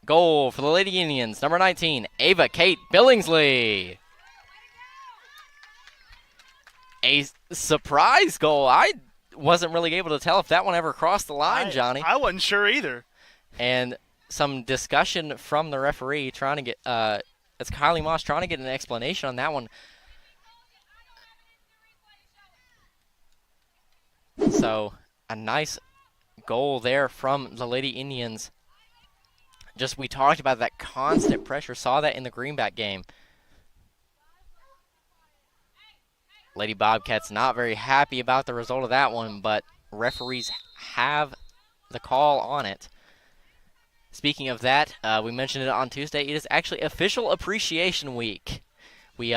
Goal for the Lady Indians, number 19, Ava Kate Billingsley. A surprise goal. I wasn't really able to tell if that one ever crossed the line, Johnny. I wasn't sure either. And some discussion from the referee trying to get, it's Kylie Moss trying to get an explanation on that one. So, a nice goal there from the Lady Indians. Just, we talked about that constant pressure. Saw that in the Greenback game. Lady Bobcats not very happy about the result of that one, but referees have the call on it. Speaking of that, we mentioned it on Tuesday. It is actually Official Appreciation Week. We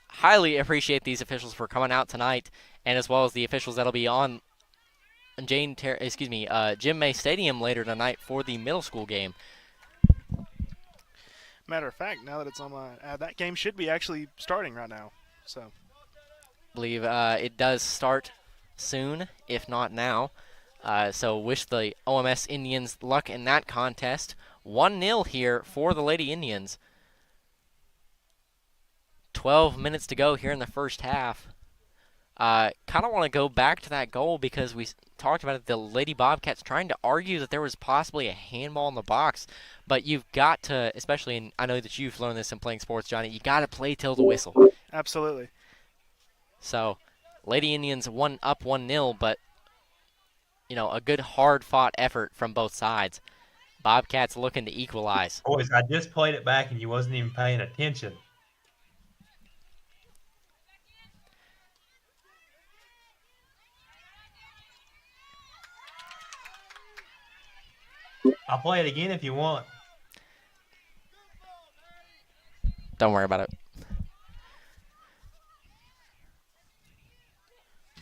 highly appreciate these officials for coming out tonight, and as well as the officials that'll be on Jim May Stadium later tonight for the middle school game. Matter of fact, now that it's on my that game should be actually starting right now. So, I believe it does start soon, if not now. So wish the OMS Indians luck in that contest. 1-0 here for the Lady Indians. 12 minutes to go here in the first half. Kind of want to go back to that goal because we talked about it. The Lady Bobcats trying to argue that there was possibly a handball in the box, but you've got to, especially in, I know that you've learned this in playing sports, Johnny, you got to play till the whistle. absolutely. So, Lady Indians up 1-0, but a good hard-fought effort from both sides. Bobcats looking to equalize. Boys, I just played it back and you wasn't even paying attention. I'll play it again if you want. Don't worry about it.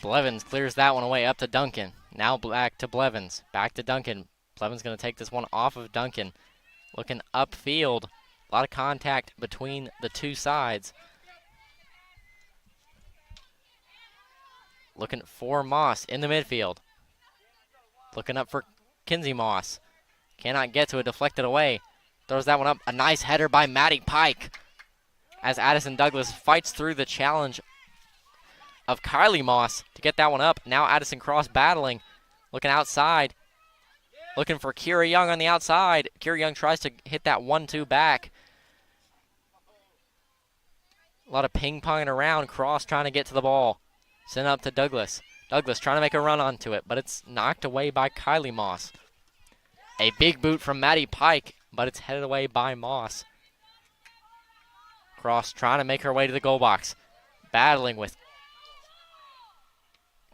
Blevins clears that one away up to Duncan. Now back to Blevins. Back to Duncan. Blevins going to take this one off of Duncan. Looking upfield. A lot of contact between the two sides. Looking for Moss in the midfield. Looking up for Kinsey Moss. Cannot get to it. Deflected away. Throws that one up. A nice header by Maddie Pike. As Addison Douglas fights through the challenge of Kylie Moss to get that one up. Now Addison Cross battling. Looking outside. Looking for Kira Young on the outside. Kira Young tries to hit that 1-2 back. A lot of ping-ponging around. Cross trying to get to the ball. Send up to Douglas. Douglas trying to make a run onto it, but it's knocked away by Kylie Moss. A big boot from Maddie Pike, but it's headed away by Moss. Cross trying to make her way to the goal box. Battling with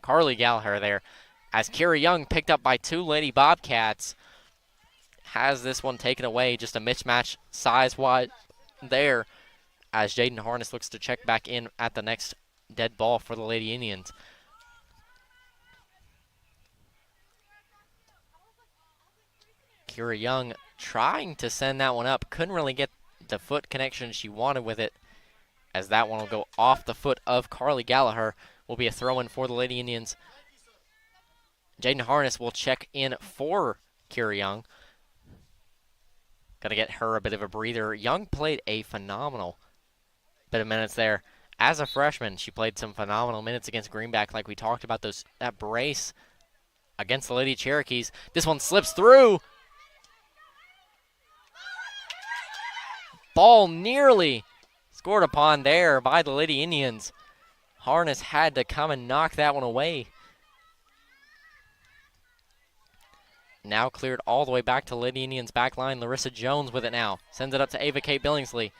Carly Gallagher there. As Kira Young, picked up by two Lady Bobcats, has this one taken away. Just a mismatch size-wise there. As Jaden Harness looks to check back in at the next dead ball for the Lady Indians. Kira Young trying to send that one up. Couldn't really get the foot connection she wanted with it, as that one will go off the foot of Carly Gallagher. Will be a throw-in for the Lady Indians. Jaden Harness will check in for Kira Young. Got to get her a bit of a breather. Young played a phenomenal bit of minutes there. As a freshman, she played some phenomenal minutes against Greenback, like we talked about that brace against the Lady Cherokees. This one slips through. Ball nearly scored upon there by the Lady Indians. Harness had to come and knock that one away. Now cleared all the way back to Lady Indians back line. Larissa Jones with it now. Sends it up to Ava Kate Billingsley.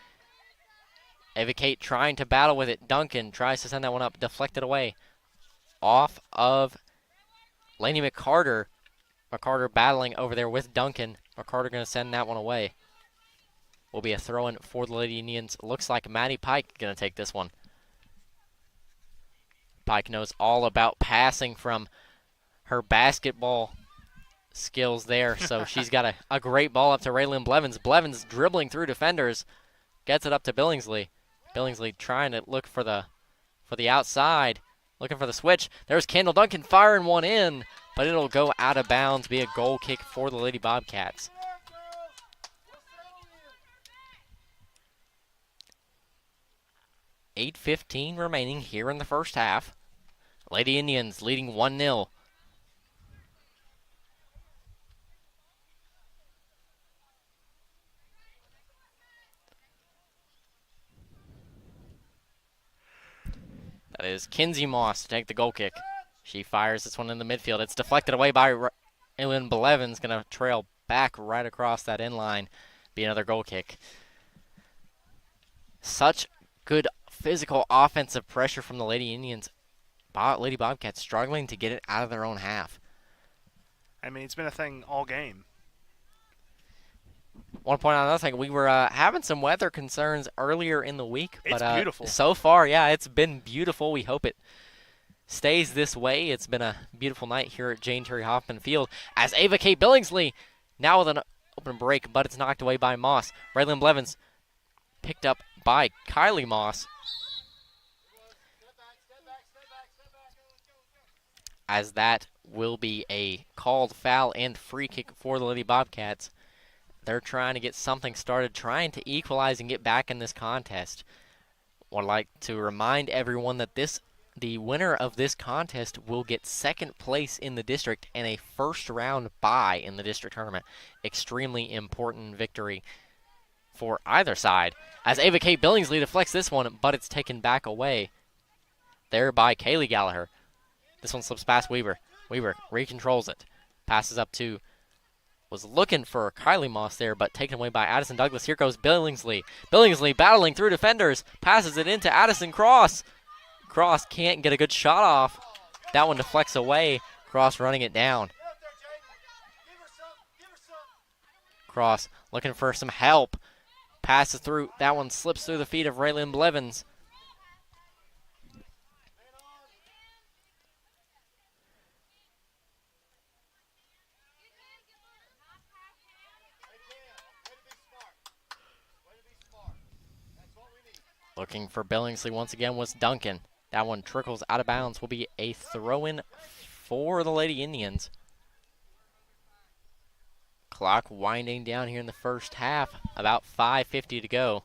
Ava Kate trying to battle with it. Duncan tries to send that one up. Deflected away. Off of Lainey McCarter. McCarter battling over there with Duncan. McCarter going to send that one away. Will be a throw-in for the Lady Indians. Looks like Maddie Pike going to take this one. Pike knows all about passing from her basketball skills there. So she's got a great ball up to Raylyn Blevins. Blevins dribbling through defenders. Gets it up to Billingsley. Billingsley trying to look for the outside. Looking for the switch. There's Kendall Duncan firing one in, but it'll go out of bounds. Be a goal kick for the Lady Bobcats. .8:15 remaining here in the first half. Lady Indians leading 1-0. That is Kinsey Moss to take the goal kick. She fires this one in the midfield. It's deflected away by Ellen Blevins. Going to trail back right across that end line. Be another goal kick. Such good physical offensive pressure from the Lady Indians. Lady Bobcats struggling to get it out of their own half. I mean, it's been a thing all game. Want to point out another thing. We were having some weather concerns earlier in the week. It's but beautiful. So far, yeah, it's been beautiful. We hope it stays this way. It's been a beautiful night here at Jane Terry Hoffman Field as Ava K. Billingsley now with an open break, but it's knocked away by Moss. Raylan Blevins picked up by Kylie Moss. As that will be a called foul and free kick for the Lady Bobcats. They're trying to get something started, trying to equalize and get back in this contest. Would like to remind everyone that the winner of this contest will get second place in the district and a first round bye in the district tournament. Extremely important victory for either side. As Ava K. Billingsley deflects this one, but it's taken back away there by Kaylee Gallagher. This one slips past Weaver. Weaver recontrols it. Passes up to, was looking for Kylie Moss there, but taken away by Addison Douglas. Here goes Billingsley. Billingsley battling through defenders. Passes it into Addison Cross. Cross can't get a good shot off. That one deflects away. Cross running it down. Cross looking for some help. Passes through. That one slips through the feet of Raylan Blevins. Looking for Billingsley once again was Duncan. That one trickles out of bounds. Will be a throw-in for the Lady Indians. Clock winding down here in the first half. About 5:50 to go.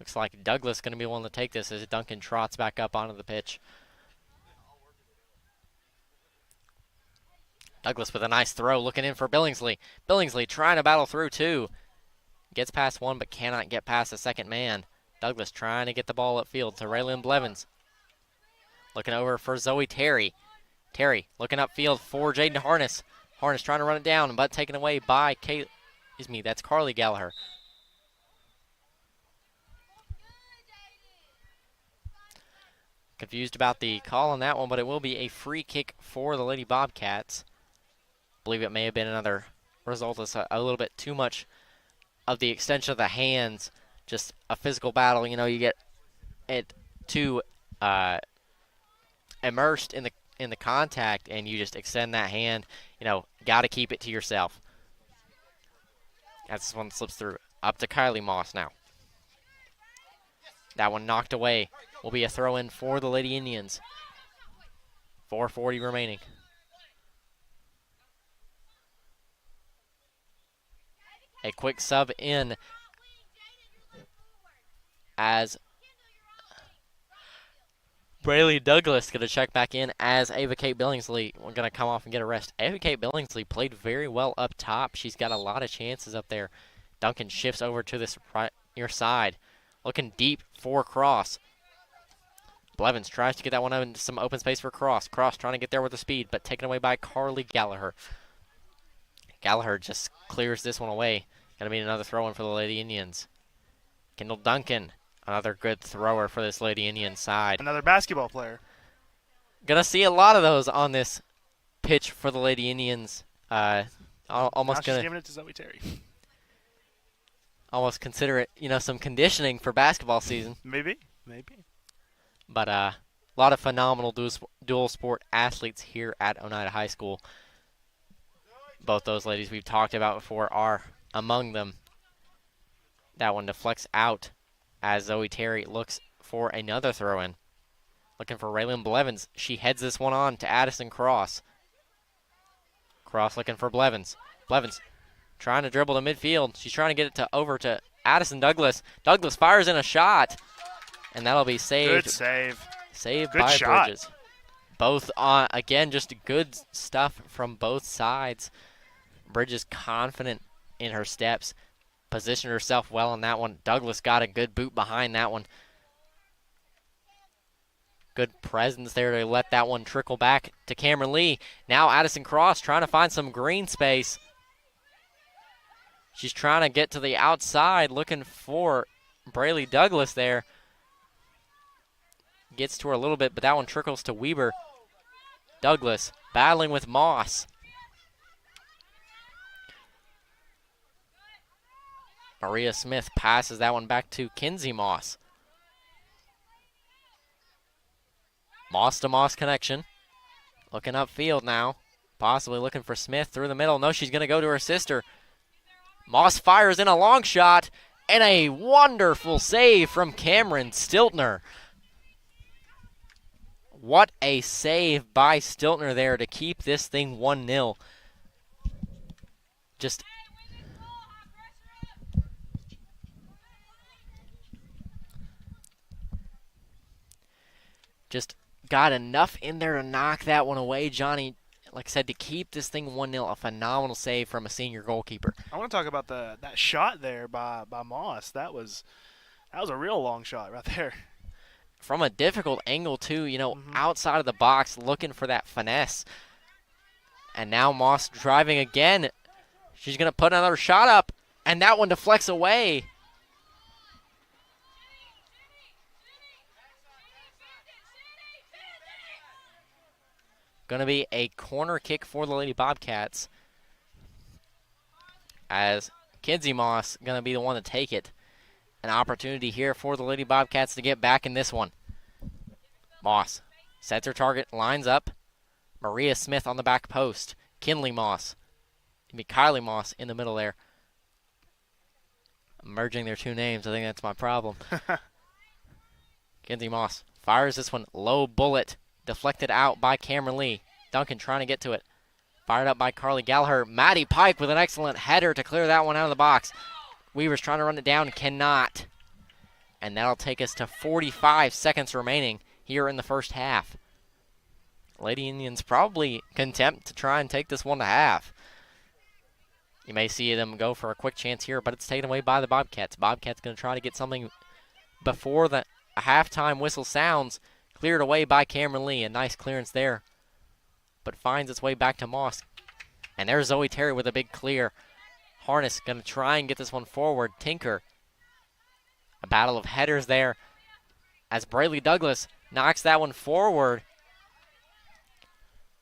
Looks like Douglas going to be one to take this as Duncan trots back up onto the pitch. Douglas with a nice throw, looking in for Billingsley. Billingsley trying to battle through two. Gets past one, but cannot get past the second man. Douglas trying to get the ball upfield to Raylan Blevins. Looking over for Zoe Terry. Terry looking upfield for Jaden Harness. Harness trying to run it down, but taken away by that's Carly Gallagher. Confused about the call on that one, but it will be a free kick for the Lady Bobcats. Believe it may have been another result of a little bit too much of the extension of the hands. Just a physical battle, you get it too immersed in the contact, and you just extend that hand. Got to keep it to yourself. As this one slips through, up to Kylie Moss now. That one knocked away. Will be a throw-in for the Lady Indians. 4:40 remaining. A quick sub in as Braylee Douglas going to check back in as Ava Kate Billingsley going to come off and get a rest. Ava Kate Billingsley played very well up top. She's got a lot of chances up there. Duncan shifts over to this right near side. Looking deep for Cross. Blevins tries to get that one into some open space for Cross. Cross trying to get there with the speed, but taken away by Carly Gallagher. Gallagher just clears this one away. Going to be another throw-in for the Lady Indians. Kendall Duncan, another good thrower for this Lady Indian side. Another basketball player. Gonna see a lot of those on this pitch for the Lady Indians. Almost now she's gonna giving it to Zoe Terry. Almost consider it, some conditioning for basketball season. Maybe. But a lot of phenomenal dual sport athletes here at Oneida High School. Both those ladies we've talked about before are among them. That one deflects out as Zoe Terry looks for another throw-in. Looking for Raylan Blevins. She heads this one on to Addison Cross. Cross looking for Blevins. Blevins trying to dribble to midfield. She's trying to get it over to Addison Douglas. Douglas fires in a shot, and that'll be saved. Good save. Saved Good by shot. Bridges. Both on, again, just good stuff from both sides. Bridges confident in her steps. Positioned herself well on that one. Douglas got a good boot behind that one. Good presence there to let that one trickle back to Cameron Lee. Now Addison Cross trying to find some green space. She's trying to get to the outside, looking for Braylee Douglas there. Gets to her a little bit, but that one trickles to Weber. Douglas battling with Moss. Maria Smith passes that one back to Kinsey Moss. Moss to Moss connection. Looking upfield now. Possibly looking for Smith through the middle. No, she's going to go to her sister. Moss fires in a long shot. And a wonderful save from Cameron Stiltner. What a save by Stiltner there to keep this thing 1-0. Just got enough in there to knock that one away, Johnny. Like I said, to keep this thing 1-0, a phenomenal save from a senior goalkeeper. I want to talk about that shot there by Moss. That was a real long shot right there. From a difficult angle, too, outside of the box, looking for that finesse. And now Moss driving again. She's going to put another shot up, and that one deflects away. Going to be a corner kick for the Lady Bobcats, as Kinsey Moss going to be the one to take it. An opportunity here for the Lady Bobcats to get back in this one. Moss sets her target, lines up. Maria Smith on the back post. Kinley Moss. Kylie Moss in the middle there. I'm merging their two names. I think that's my problem. Kinsey Moss fires this one. Low bullet. Deflected out by Cameron Lee. Duncan trying to get to it. Fired up by Carly Gallagher. Maddie Pike with an excellent header to clear that one out of the box. Weaver's trying to run it down. Cannot. And that'll take us to 45 seconds remaining here in the first half. Lady Indians probably content to try and take this one to half. You may see them go for a quick chance here, but it's taken away by the Bobcats. Bobcats going to try to get something before the halftime whistle sounds. Cleared away by Cameron Lee. A nice clearance there, but finds its way back to Moss. And there's Zoe Terry with a big clear. Harness going to try and get this one forward. Tinker. A battle of headers there as Brayley Douglas knocks that one forward.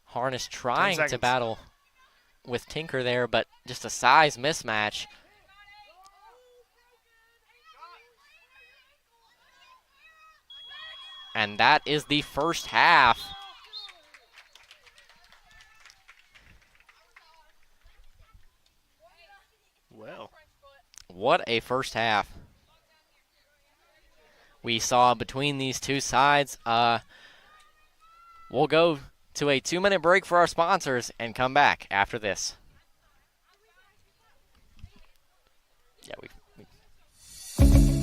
Harness trying to battle with Tinker there, but just a size mismatch. And that is the first half. Well, what a first half we saw between these two sides. We'll go to a 2-minute break for our sponsors and come back after this.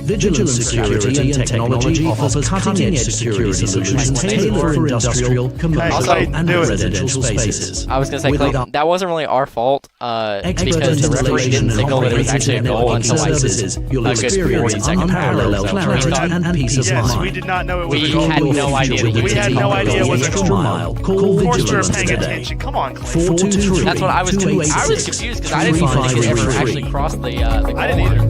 Vigilance Security and Technology offers cutting-edge security solutions tailored for industrial, commercial, and residential spaces. I was going to say, Clayton, that wasn't really our fault because the referee didn't signal that it was actually a goal until like you'll a good 40 seconds unparalleled clarity and peace of mind. Yes, we did not know it was a We goal. had no idea. We had no idea it was a goal. Call Of course you're Vigilance paying today. attention. Come on, Clay. 423 That's what I was confused. I was confused because I didn't think it ever actually crossed the goal I didn't either.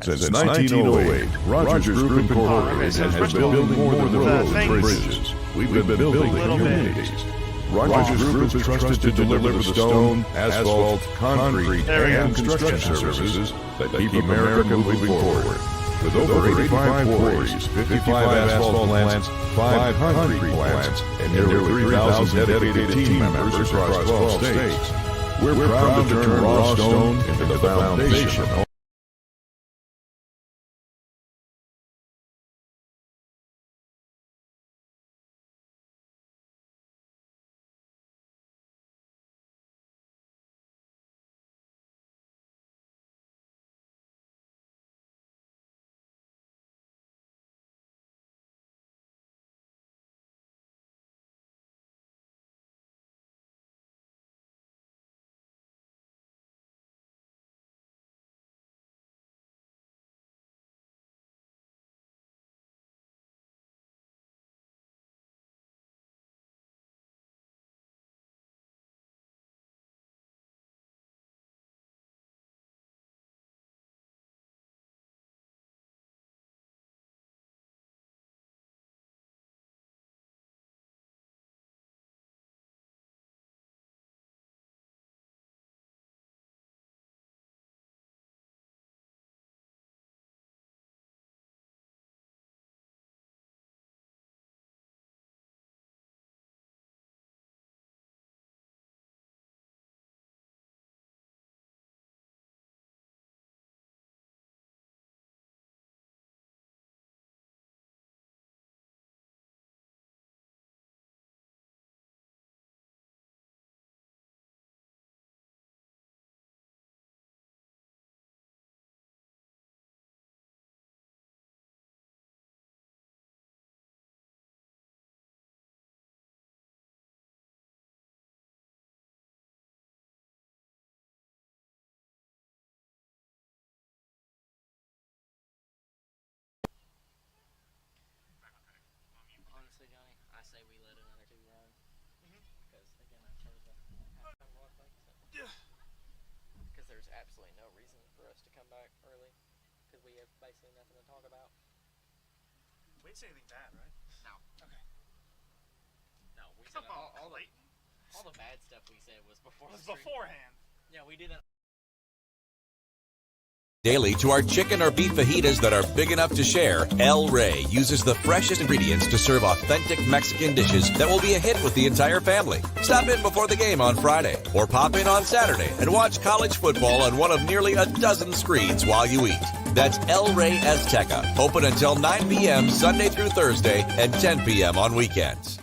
Since 1908, Rogers Group Incorporated has been building more than roads and bridges. We've been building communities. Rogers Group is trusted to deliver the stone, asphalt, concrete, and construction services that keep America moving forward. With over 85 quarries, 55 asphalt plants, 5 concrete plants, and nearly 3,000 dedicated team members across 12 states, we're proud to turn raw stone into the foundation Because there's absolutely no reason for us to come back early. Because we have basically nothing to talk about. We didn't say anything bad, right? No. Okay. No, we said all the bad stuff we said was before. It was beforehand. Yeah, we didn't. Daily to our chicken or beef fajitas that are big enough to share, El Rey uses the freshest ingredients to serve authentic Mexican dishes that will be a hit with the entire family. Stop in before the game on Friday or pop in on Saturday and watch college football on one of nearly a dozen screens while you eat. That's El Rey Azteca, open until 9 p.m. Sunday through Thursday and 10 p.m. on weekends.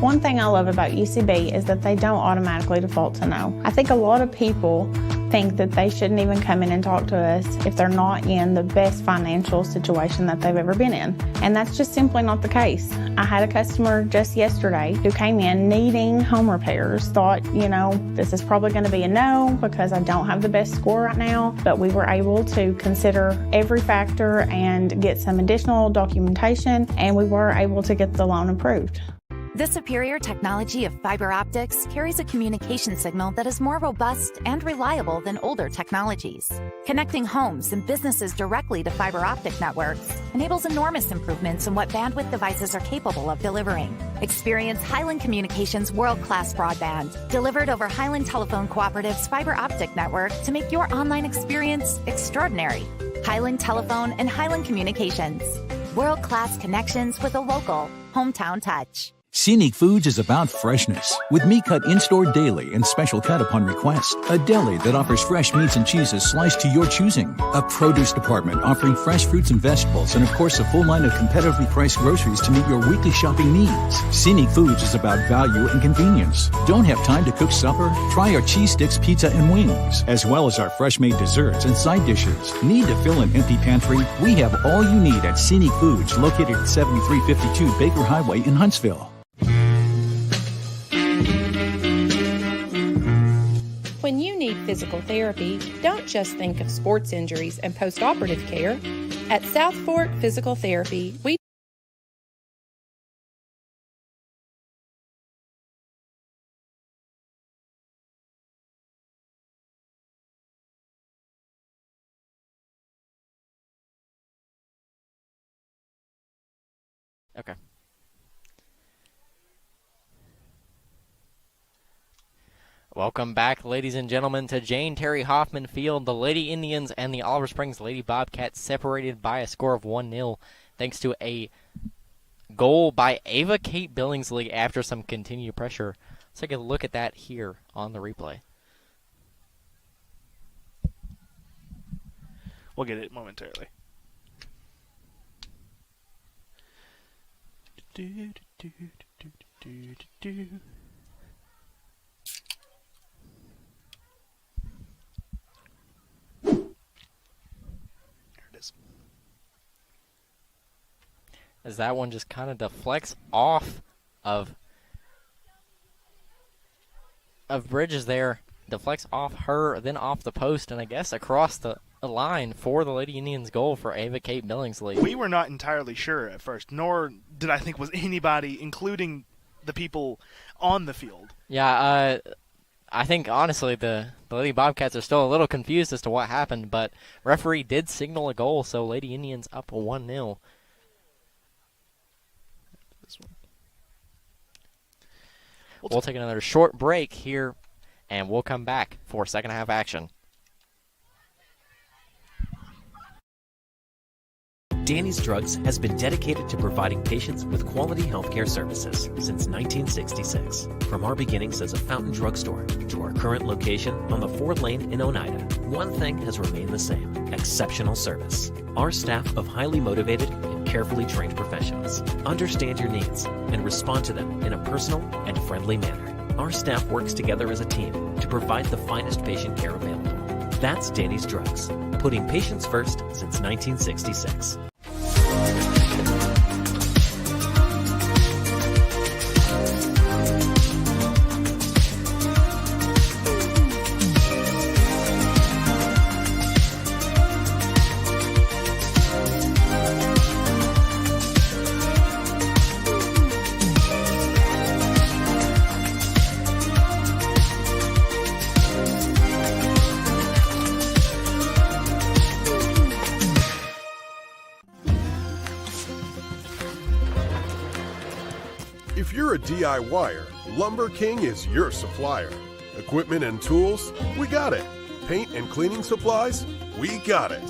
One thing I love about UCB is that they don't automatically default to no. I think a lot of people think that they shouldn't even come in and talk to us if they're not in the best financial situation that they've ever been in. And that's just simply not the case. I had a customer just yesterday who came in needing home repairs, thought, this is probably going to be a no because I don't have the best score right now, but we were able to consider every factor and get some additional documentation, and we were able to get the loan approved. The superior technology of fiber optics carries a communication signal that is more robust and reliable than older technologies. Connecting homes and businesses directly to fiber optic networks enables enormous improvements in what bandwidth devices are capable of delivering. Experience Highland Communications' world-class broadband, delivered over Highland Telephone Cooperative's fiber optic network to make your online experience extraordinary. Highland Telephone and Highland Communications. World-class connections with a local, hometown touch. Scenic Foods is about freshness, with meat cut in-store daily and special cut upon request. A deli that offers fresh meats and cheeses sliced to your choosing. A produce department offering fresh fruits and vegetables, and of course a full line of competitively priced groceries to meet your weekly shopping needs. Scenic Foods is about value and convenience. Don't have time to cook supper? Try our cheese sticks, pizza, and wings, as well as our fresh-made desserts and side dishes. Need to fill an empty pantry? We have all you need at Scenic Foods, located at 7352 Baker Highway in Huntsville. When you need physical therapy, don't just think of sports injuries and post-operative care. At South Fork Physical Therapy, we Okay. Welcome back, ladies and gentlemen, to Jane Terry Hoffman Field. The Lady Indians and the Oliver Springs Lady Bobcats separated by a score of 1-0 thanks to a goal by Ava Kate Billingsley after some continued pressure. Let's take a look at that here on the replay. We'll get it momentarily. As that one just kind of deflects off of Bridges there, deflects off her, then off the post, and I guess across the line for the Lady Indians goal for Ava Kate Billingsley. We were not entirely sure at first, nor did I think was anybody, including the people on the field. Yeah, I think, honestly, the Lady Bobcats are still a little confused as to what happened, but referee did signal a goal, so Lady Indians up 1-0. We'll take another short break here, and we'll come back for second half action. Danny's Drugs has been dedicated to providing patients with quality healthcare services since 1966. From our beginnings as a fountain drugstore to our current location on the 4th lane in Oneida, one thing has remained the same: exceptional service. Our staff of highly motivated and carefully trained professionals understand your needs and respond to them in a personal and friendly manner. Our staff works together as a team to provide the finest patient care available. That's Danny's Drugs, putting patients first since 1966. If you're a DIYer, Lumber King is your supplier. Equipment and tools, we got it. Paint and cleaning supplies, we got it.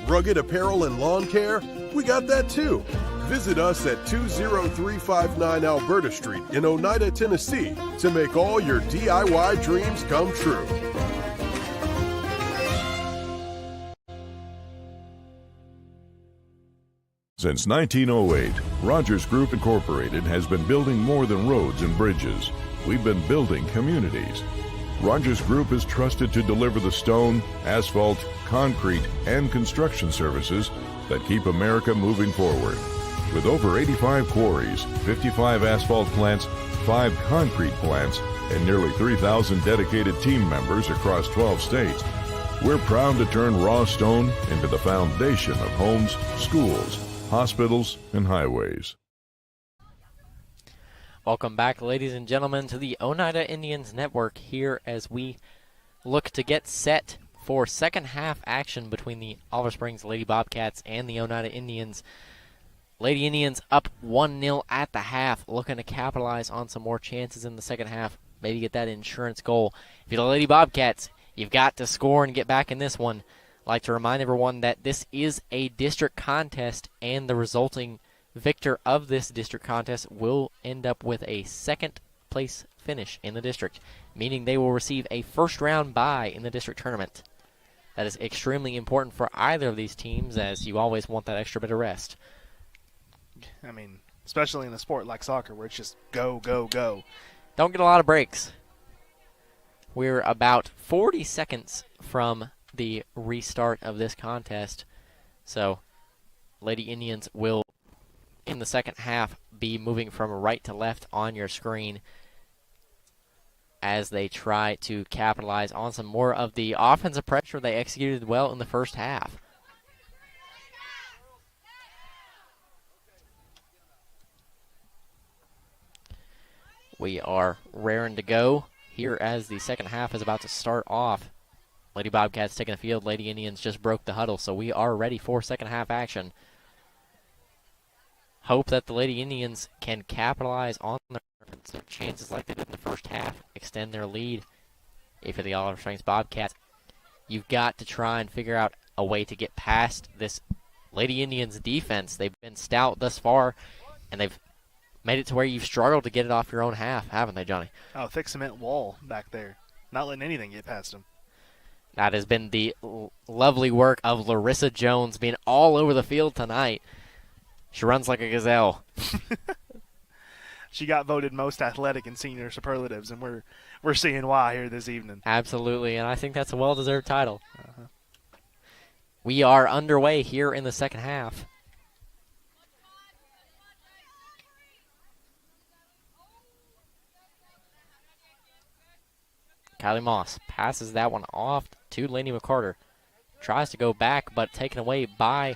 Rugged apparel and lawn care, we got that too. Visit us at 20359 Alberta Street in Oneida, Tennessee to make all your DIY dreams come true. Since 1908, Rogers Group Incorporated has been building more than roads and bridges. We've been building communities. Rogers Group is trusted to deliver the stone, asphalt, concrete, and construction services that keep America moving forward. With over 85 quarries, 55 asphalt plants, 5 concrete plants, and nearly 3,000 dedicated team members across 12 states, we're proud to turn raw stone into the foundation of homes, schools, hospitals, and highways. Welcome back, ladies and gentlemen, to the Oneida Indians Network here as we look to get set for second half action between the Oliver Springs Lady Bobcats and the Oneida Indians. Lady Indians up 1-0 at the half, looking to capitalize on some more chances in the second half, maybe get that insurance goal. If you're the Lady Bobcats, you've got to score and get back in this one. I'd like to remind everyone that this is a district contest, and the resulting victor of this district contest will end up with a second place finish in the district, meaning they will receive a first round bye in the district tournament. That is extremely important for either of these teams, as you always want that extra bit of rest. I mean, especially in a sport like soccer where it's just go, go, go. Don't get a lot of breaks. We're about 40 seconds from the restart of this contest, so Lady Indians will, in the second half, be moving from right to left on your screen as they try to capitalize on some more of the offensive pressure they executed well in the first half. We are raring to go here as the second half is about to start off. Lady Bobcats taking the field. Lady Indians just broke the huddle, so we are ready for second half action. Hope that the Lady Indians can capitalize on their chances like they did in the first half, extend their lead. If you're the Oliver Springs Bobcats, you've got to try and figure out a way to get past this Lady Indians defense. They've been stout thus far, and they've made it to where you've struggled to get it off your own half, haven't they, Johnny? Oh, thick cement wall back there. Not letting anything get past them. That has been the lovely work of Larissa Jones, being all over the field tonight. She runs like a gazelle. She got voted most athletic in senior superlatives, and we're seeing why here this evening. Absolutely, and I think that's a well-deserved title. We are underway here in the second half. Kylie Moss passes that one off to Lainey McCarter. Tries to go back, but taken away by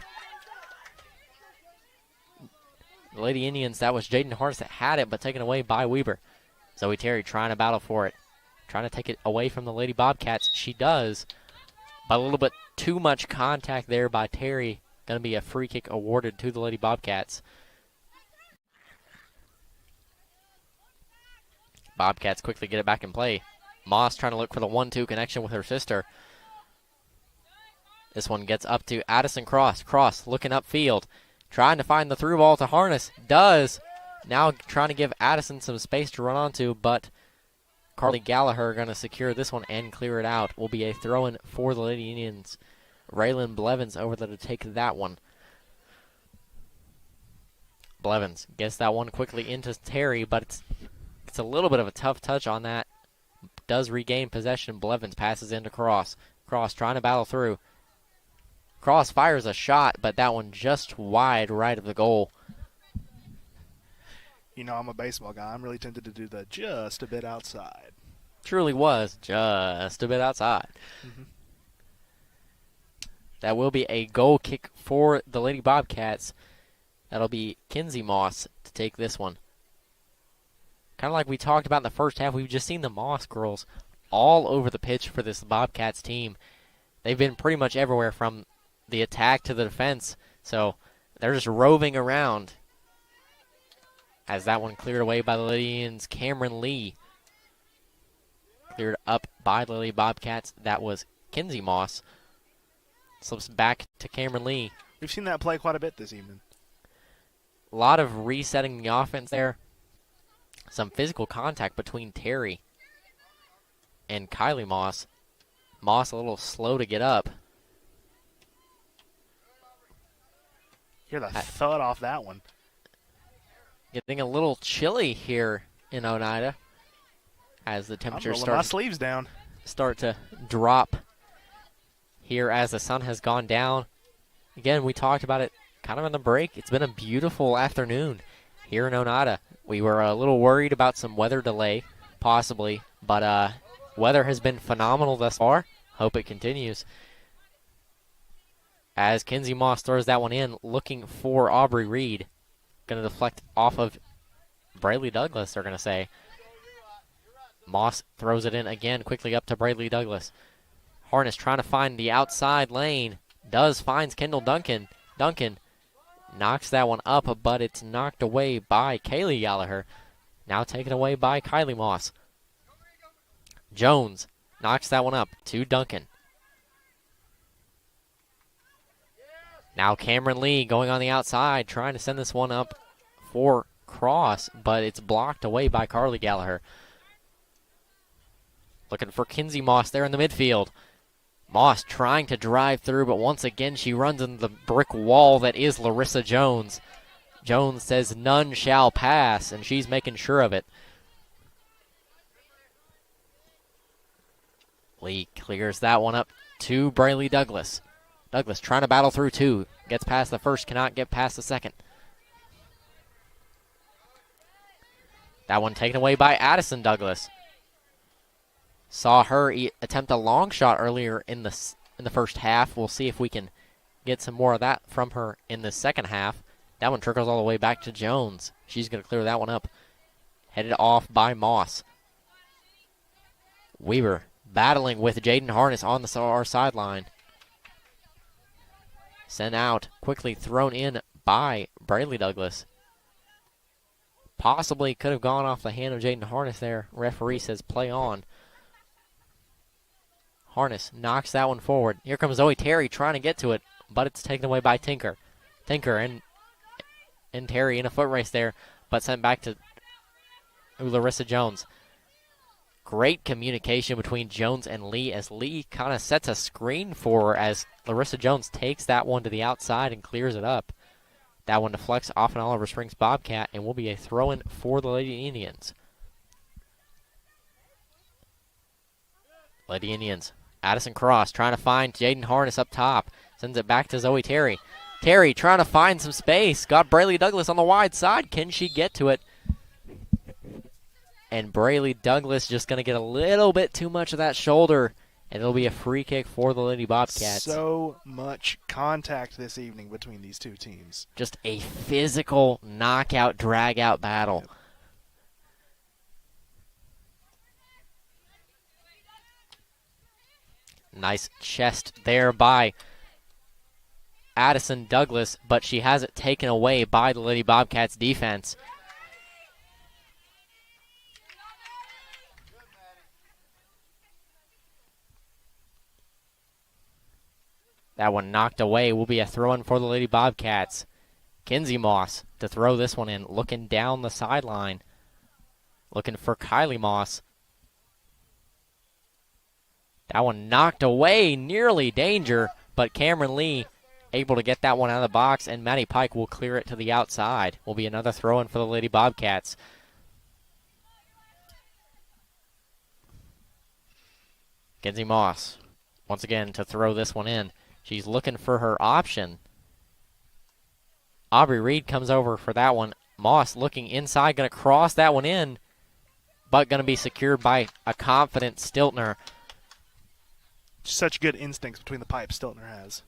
the Lady Indians. That was Jaden Harris that had it, but taken away by Weber. Zoe Terry trying to battle for it. Trying to take it away from the Lady Bobcats. She does, but a little bit too much contact there by Terry. Going to be a free kick awarded to the Lady Bobcats. Bobcats quickly get it back in play. Moss trying to look for the 1-2 connection with her sister. This one gets up to Addison Cross. Cross looking upfield. Trying to find the through ball to Harness. Does. Now trying to give Addison some space to run onto, but Carly Gallagher going to secure this one and clear it out. Will be a throw-in for the Lady Indians. Raylan Blevins over there to take that one. Blevins gets that one quickly into Terry, but it's a little bit of a tough touch on that. Does regain possession. Blevins passes into Cross. Cross trying to battle through. Cross fires a shot, but that one just wide right of the goal. You know, I'm a baseball guy. I'm really tempted to do the just a bit outside. Truly was just a bit outside. Mm-hmm. That will be a goal kick for the Lady Bobcats. That'll be Kinsey Moss to take this one. Kind of like we talked about in the first half, we've just seen the Moss girls all over the pitch for this Bobcats team. They've been pretty much everywhere from the attack to the defense, so they're just roving around Has that one cleared away by the Lady Indians. Cameron Lee. Cleared up by the Lady Bobcats. That was Kinsey Moss. Slips back to Cameron Lee. We've seen that play quite a bit this evening. A lot of resetting the offense there. Some physical contact between Terry and Kylie Moss. Moss a little slow to get up. Hear the thud off that one. Getting a little chilly here in Oneida as the temperatures start to drop here as the sun has gone down. Again, we talked about it kind of in the break. It's been a beautiful afternoon here in Oneida. We were a little worried about some weather delay, possibly, but weather has been phenomenal thus far. Hope it continues. As Kinsey Moss throws that one in, looking for Aubrey Reed. Going to deflect off of Brayley Douglas, they're going to say. Moss throws it in again, quickly up to Brayley Douglas. Harness trying to find the outside lane. Finds Kendall Duncan. Duncan knocks that one up, but it's knocked away by Kaylee Gallagher. Now taken away by Kylie Moss. Jones knocks that one up to Duncan. Now Cameron Lee going on the outside, trying to send this one up for cross, but it's blocked away by Carly Gallagher. Looking for Kinsey Moss there in the midfield. Moss trying to drive through, but once again she runs into the brick wall that is Larissa Jones. Jones says none shall pass, and she's making sure of it. Lee clears that one up to Brayley Douglas. Douglas trying to battle through two. Gets past the first, cannot get past the second. That one taken away by Addison Douglas. Saw her attempt a long shot earlier in the first half. We'll see if we can get some more of that from her in the second half. That one trickles all the way back to Jones. She's going to clear that one up. Headed off by Moss. Weaver battling with Jaden Harness on the far sideline. Sent out, quickly thrown in by Brayley Douglas. Possibly could have gone off the hand of Jaden Harness there. Referee says play on. Harness knocks that one forward. Here comes Zoe Terry trying to get to it, but it's taken away by Tinker. Tinker and Terry in a foot race there, but sent back to Larissa Jones. Great communication between Jones and Lee as Lee kind of sets a screen for her as Larissa Jones takes that one to the outside and clears it up. That one deflects off an Oliver Springs Bobcat and will be a throw-in for the Lady Indians. Lady Indians. Addison Cross trying to find Jaden Harness up top. Sends it back to Zoe Terry. Terry trying to find some space. Got Brayley Douglas on the wide side. Can she get to it? And Brayley Douglas just going to get a little bit too much of that shoulder. And it'll be a free kick for the Lady Bobcats. So much contact this evening between these two teams. Just a physical knockout, drag-out battle. Yep. Nice chest there by Addison Douglas, but she has it taken away by the Lady Bobcats defense. That one knocked away will be a throw-in for the Lady Bobcats. Kinsey Moss to throw this one in, looking down the sideline. Looking for Kylie Moss. That one knocked away, nearly danger, but Cameron Lee able to get that one out of the box, and Maddie Pike will clear it to the outside. Will be another throw-in for the Lady Bobcats. Kinsey Moss, once again, to throw this one in. She's looking for her option. Aubrey Reed comes over for that one. Moss looking inside, going to cross that one in, but going to be secured by a confident Stiltner. Such good instincts between the pipes Stiltner has.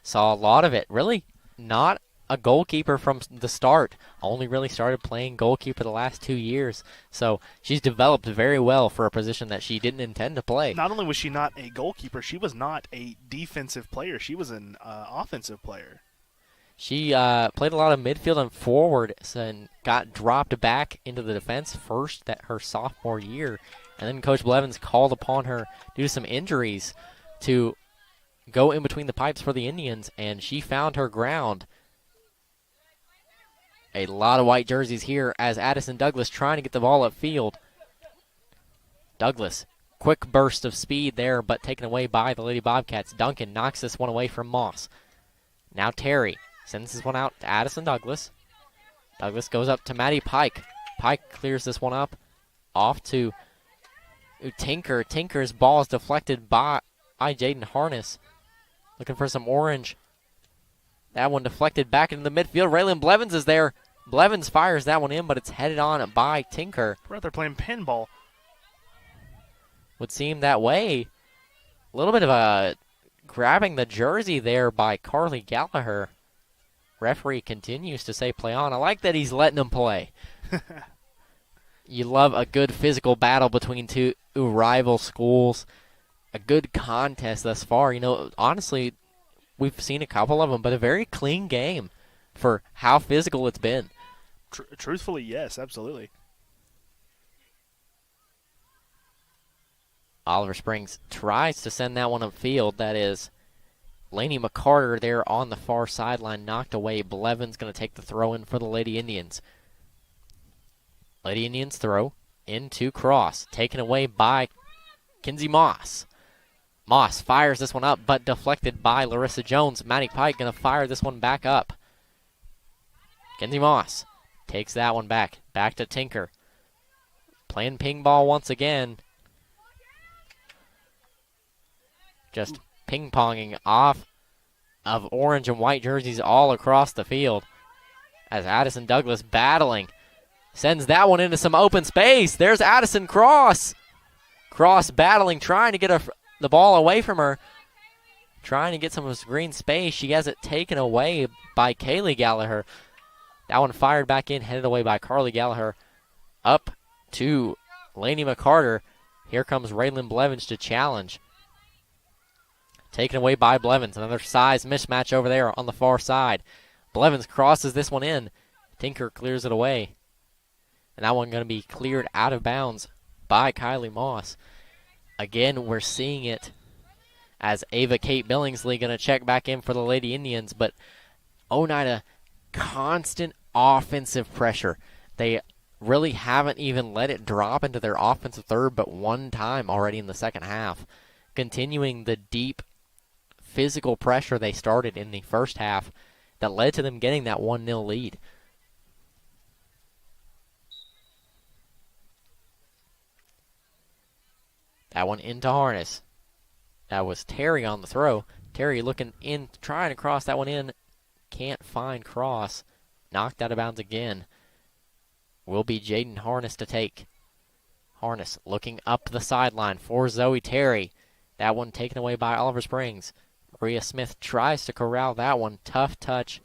Saw a lot of it. Really not a goalkeeper from the start. Only really started playing goalkeeper the last 2 years. So she's developed very well for a position that she didn't intend to play. Not only was she not a goalkeeper, she was not a defensive player. She was an offensive player. She played a lot of midfield and forward and got dropped back into the defense first that her sophomore year. And then Coach Blevins called upon her due to some injuries to go in between the pipes for the Indians, and she found her ground. A lot of white jerseys here as Addison Douglas trying to get the ball upfield. Douglas, quick burst of speed there, but taken away by the Lady Bobcats. Duncan knocks this one away from Moss. Now Terry sends this one out to Addison Douglas. Douglas goes up to Maddie Pike. Pike clears this one up. Off to Tinker. Tinker's ball is deflected by Jaden Harness. Looking for some orange. That one deflected back into the midfield. Raylan Blevins is there. Blevins fires that one in, but it's headed on by Tinker. We're out there playing pinball. Would seem that way. A little bit of a grabbing the jersey there by Carly Gallagher. Referee continues to say play on. I like that he's letting them play. You love a good physical battle between two rival schools. A good contest thus far. You know, honestly, we've seen a couple of them, but a very clean game for how physical it's been. Truthfully, yes, absolutely. Oliver Springs tries to send that one upfield. That is Lainey McCarter there on the far sideline, knocked away. Blevins going to take the throw in for the Lady Indians. Lady Indians throw into cross, taken away by Kinsey Moss. Moss fires this one up, but deflected by Larissa Jones. Maddie Pike going to fire this one back up. Kinsey Moss takes that one back. Back to Tinker. Playing ping ball once again. Just ping-ponging off of orange and white jerseys all across the field. As Addison Douglas battling. Sends that one into some open space. There's Addison Cross. Cross battling, trying to get the ball away from her. Trying to get some of this green space. She has it taken away by Kaylee Gallagher. That one fired back in, headed away by Carly Gallagher. Up to Lainey McCarter. Here comes Raylan Blevins to challenge. Taken away by Blevins. Another size mismatch over there on the far side. Blevins crosses this one in. Tinker clears it away. And that one going to be cleared out of bounds by Kylie Moss. Again, we're seeing it as Ava Kate Billingsley going to check back in for the Lady Indians. But Oneida, constant offensive pressure. They really haven't even let it drop into their offensive third but one time already in the second half. Continuing the deep physical pressure they started in the first half that led to them getting that 1-0 lead. That one into Harness. That was Terry on the throw. Terry looking in, trying to cross that one in. Can't find Cross. Knocked out of bounds again. Will be Jaden Harness to take. Harness looking up the sideline for Zoe Terry. That one taken away by Oliver Springs. Maria Smith tries to corral that one. Tough touch.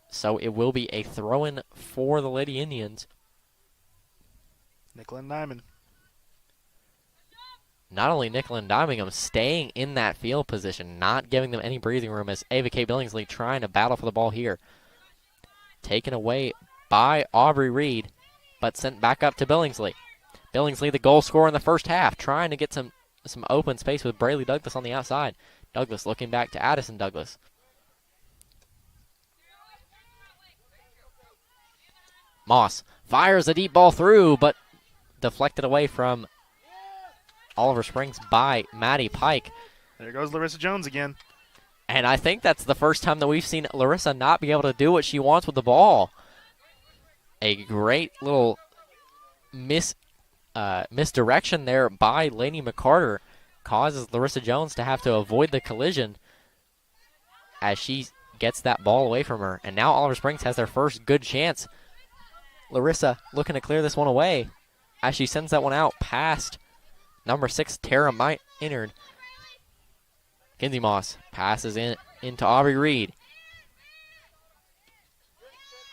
So it will be a throw-in for the Lady Indians. Nickel and Diamond. Not only nickel and diming them, staying in that field position, not giving them any breathing room as Ava K. Billingsley trying to battle for the ball here. Taken away by Aubrey Reed, but sent back up to Billingsley. Billingsley, the goal scorer in the first half, trying to get some open space with Braylee Douglas on the outside. Douglas looking back to Addison Douglas. Moss fires a deep ball through, but deflected away from Oliver Springs by Maddie Pike. There goes Larissa Jones again. And I think that's the first time that we've seen Larissa not be able to do what she wants with the ball. A great little misdirection there by Lainey McCarter causes Larissa Jones to have to avoid the collision as she gets that ball away from her. And now Oliver Springs has their first good chance. Larissa looking to clear this one away as she sends that one out past number 6, Tara Maynard. Kinsey Moss passes into Aubrey Reed.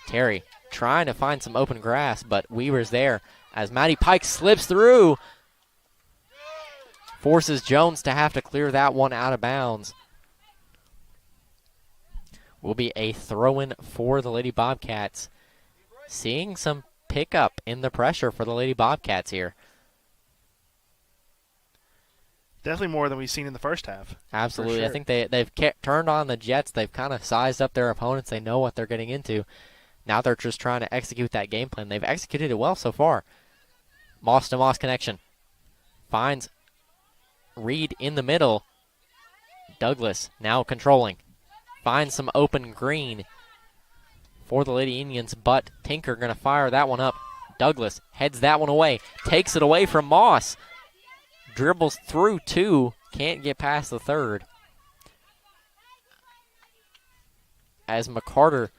Terry trying to find some open grass, but Weaver's there as Maddie Pike slips through. Forces Jones to have to clear that one out of bounds. Will be a throw-in for the Lady Bobcats. Seeing some pickup in the pressure for the Lady Bobcats here. Definitely more than we've seen in the first half. Absolutely. Sure. I think they've turned on the Jets. They've kind of sized up their opponents. They know what they're getting into. Now they're just trying to execute that game plan. They've executed it well so far. Moss-to-Moss connection. Finds Reed in the middle. Douglas now controlling. Finds some open green for the Lady Indians, but Tinker going to fire that one up. Douglas heads that one away. Takes it away from Moss. Dribbles through two. Can't get past the third. As McCarter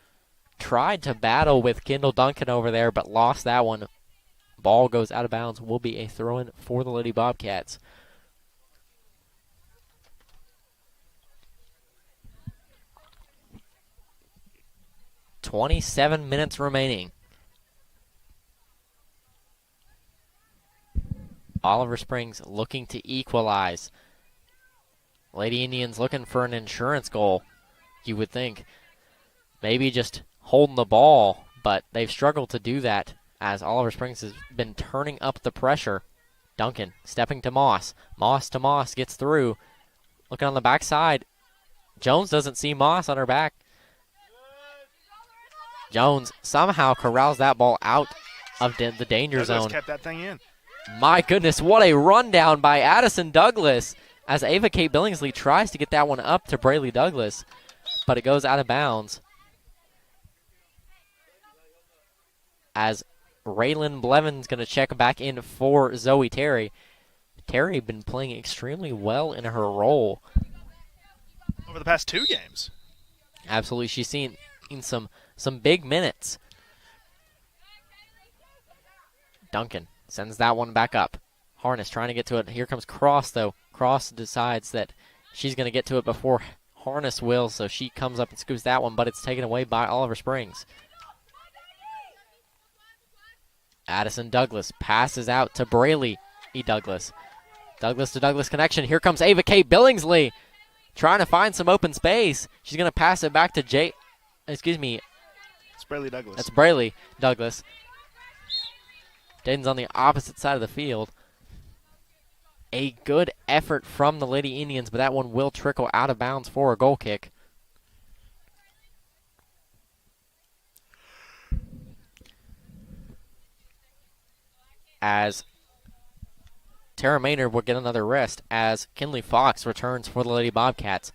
tried to battle with Kendall Duncan over there, but lost that one. Ball goes out of bounds. Will be a throw-in for the Lady Bobcats. .27 minutes remaining. Oliver Springs looking to equalize. Lady Indians looking for an insurance goal, you would think. Maybe just holding the ball, but they've struggled to do that as Oliver Springs has been turning up the pressure. Duncan stepping to Moss. Moss to Moss gets through. Looking on the backside. Jones doesn't see Moss on her back. Jones somehow corrals that ball out of the danger zone. Kept that thing in. My goodness, what a rundown by Addison Douglas as Ava Kate Billingsley tries to get that one up to Braylee Douglas, but it goes out of bounds. As Raylan Blevins going to check back in for Zoe Terry. Terry been playing extremely well in her role. Over the past 2 games. Absolutely, she's seen some big minutes. Duncan sends that one back up. Harness trying to get to it. Here comes Cross, though. Cross decides that she's going to get to it before Harness will, so she comes up and scoops that one, but it's taken away by Oliver Springs. Addison Douglas passes out to Braylee E. Douglas. Douglas to Douglas connection. Here comes Ava Kate Billingsley trying to find some open space. She's going to pass it back to It's Braylee Douglas. That's Braylee Douglas. Dayton's on the opposite side of the field. A good effort from the Lady Indians, but that one will trickle out of bounds for a goal kick. As Tara Maynard will get another rest as Kinley Fox returns for the Lady Bobcats.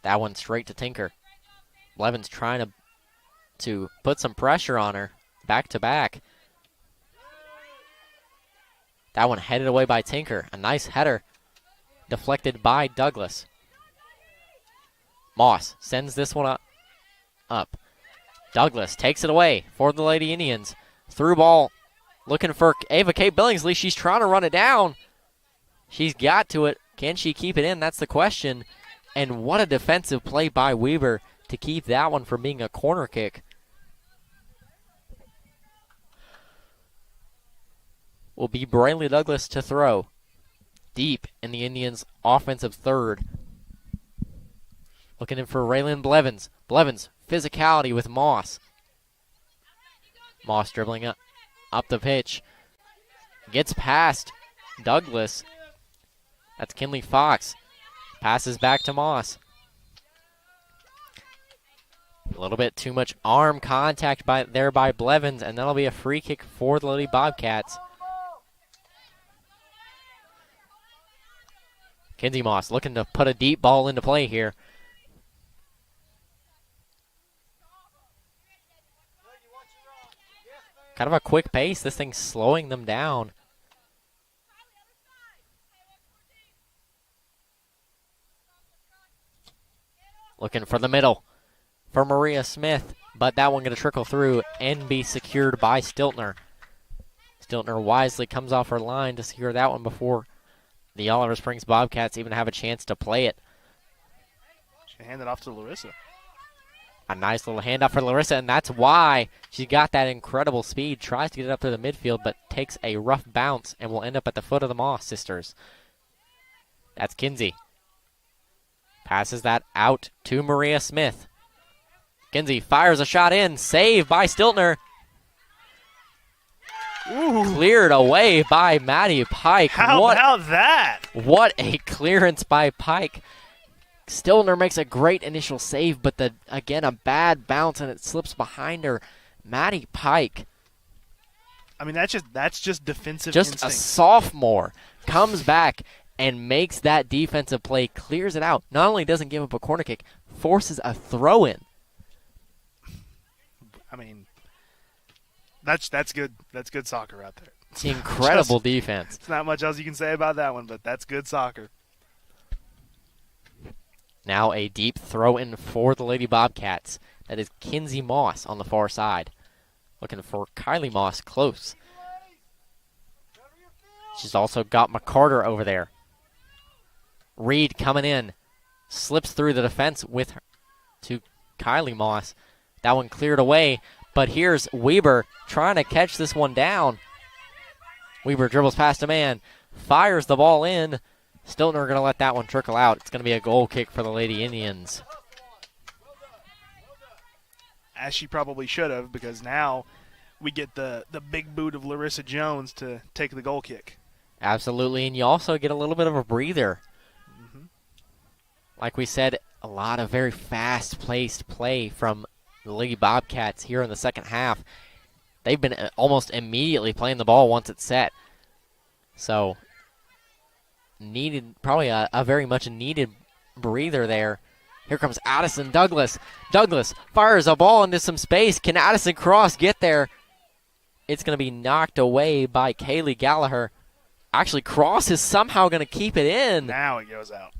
That one straight to Tinker. Blevins trying to put some pressure on her. Back to back. That one headed away by Tinker. A nice header. Deflected by Douglas. Moss sends this one up. Douglas takes it away for the Lady Indians. Through ball. Looking for Ava Kate Billingsley. She's trying to run it down. She's got to it. Can she keep it in? That's the question. And what a defensive play by Weaver to keep that one from being a corner kick. Will be Braylee Douglas to throw. Deep in the Indians' offensive third. Looking in for Raylan Blevins. Blevins, physicality with Moss. Moss dribbling up the pitch. Gets past Douglas. That's Kinley Fox. Passes back to Moss. A little bit too much arm contact by Blevins, and that'll be a free kick for the Lady Bobcats. Kinsey Moss looking to put a deep ball into play here. Kind of a quick pace. This thing's slowing them down. Looking for the middle for Maria Smith, but that one going to trickle through and be secured by Stiltner. Stiltner wisely comes off her line to secure that one before the Oliver Springs Bobcats even have a chance to play it. She handed off to Larissa. A nice little handoff for Larissa, and that's why she got that incredible speed. Tries to get it up through the midfield, but takes a rough bounce and will end up at the foot of the Moss sisters. That's Kinsey. Passes that out to Maria Smith. Kinsey fires a shot in. Save by Stiltner. Ooh. Cleared away by Maddie Pike. How about that? What a clearance by Pike. Stiltner makes a great initial save, but again, a bad bounce, and it slips behind her. Maddie Pike. I mean, that's just defensive Just instinct. a sophomore comes back and makes that defensive play, clears it out. Not only doesn't give up a corner kick, forces a throw-in. I mean, that's good. That's good soccer out there. Incredible defense. It's not much else you can say about that one, but that's good soccer. Now a deep throw-in for the Lady Bobcats. That is Kinsey Moss on the far side. Looking for Kylie Moss close. She's also got McCarter over there. Reed coming in. Slips through the defense with her to Kylie Moss. That one cleared away, but here's Weber trying to catch this one down. Weber dribbles past a man, fires the ball in. Stiltner going to let that one trickle out. It's going to be a goal kick for the Lady Indians. As she probably should have, because now we get the big boot of Larissa Jones to take the goal kick. Absolutely, and you also get a little bit of a breather. Mm-hmm. Like we said, a lot of very fast-paced play from the Lady Bobcats here in the second half. They've been almost immediately playing the ball once it's set. So, probably a very much needed breather there. Here comes Addison Douglas. Douglas fires a ball into some space. Can Addison Cross get there? It's going to be knocked away by Kaylee Gallagher. Actually, Cross is somehow going to keep it in. Now it goes out.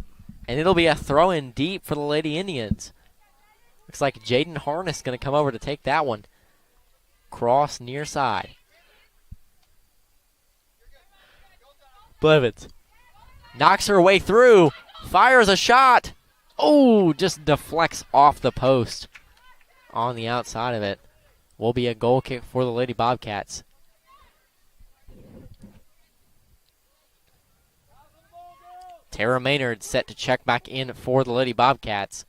And it'll be a throw-in deep for the Lady Indians. Looks like Jaden Harness going to come over to take that one. Cross near side. Blevins knocks her way through. Fires a shot. Oh, just deflects off the post on the outside of it. Will be a goal kick for the Lady Bobcats. Tara Maynard set to check back in for the Lady Bobcats.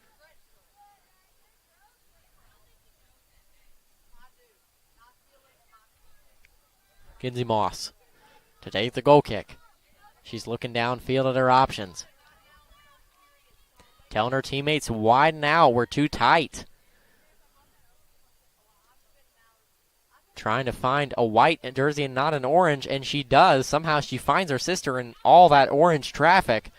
Kinsey Moss to take the goal kick. She's looking downfield at her options. Telling her teammates, widen out, we're too tight. Trying to find a white jersey and not an orange, and she does. Somehow she finds her sister in all that orange traffic.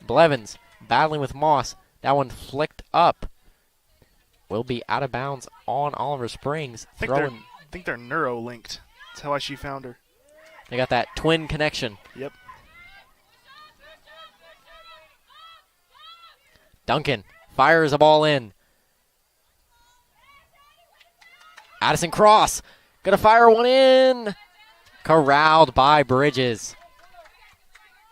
Blevins battling with Moss. That one flicked up. Will be out of bounds on Oliver Springs. I think they're neuro-linked. That's how she found her. They got that twin connection. Yep. Duncan fires a ball in. Addison Cross gonna fire one in. Corralled by Bridges.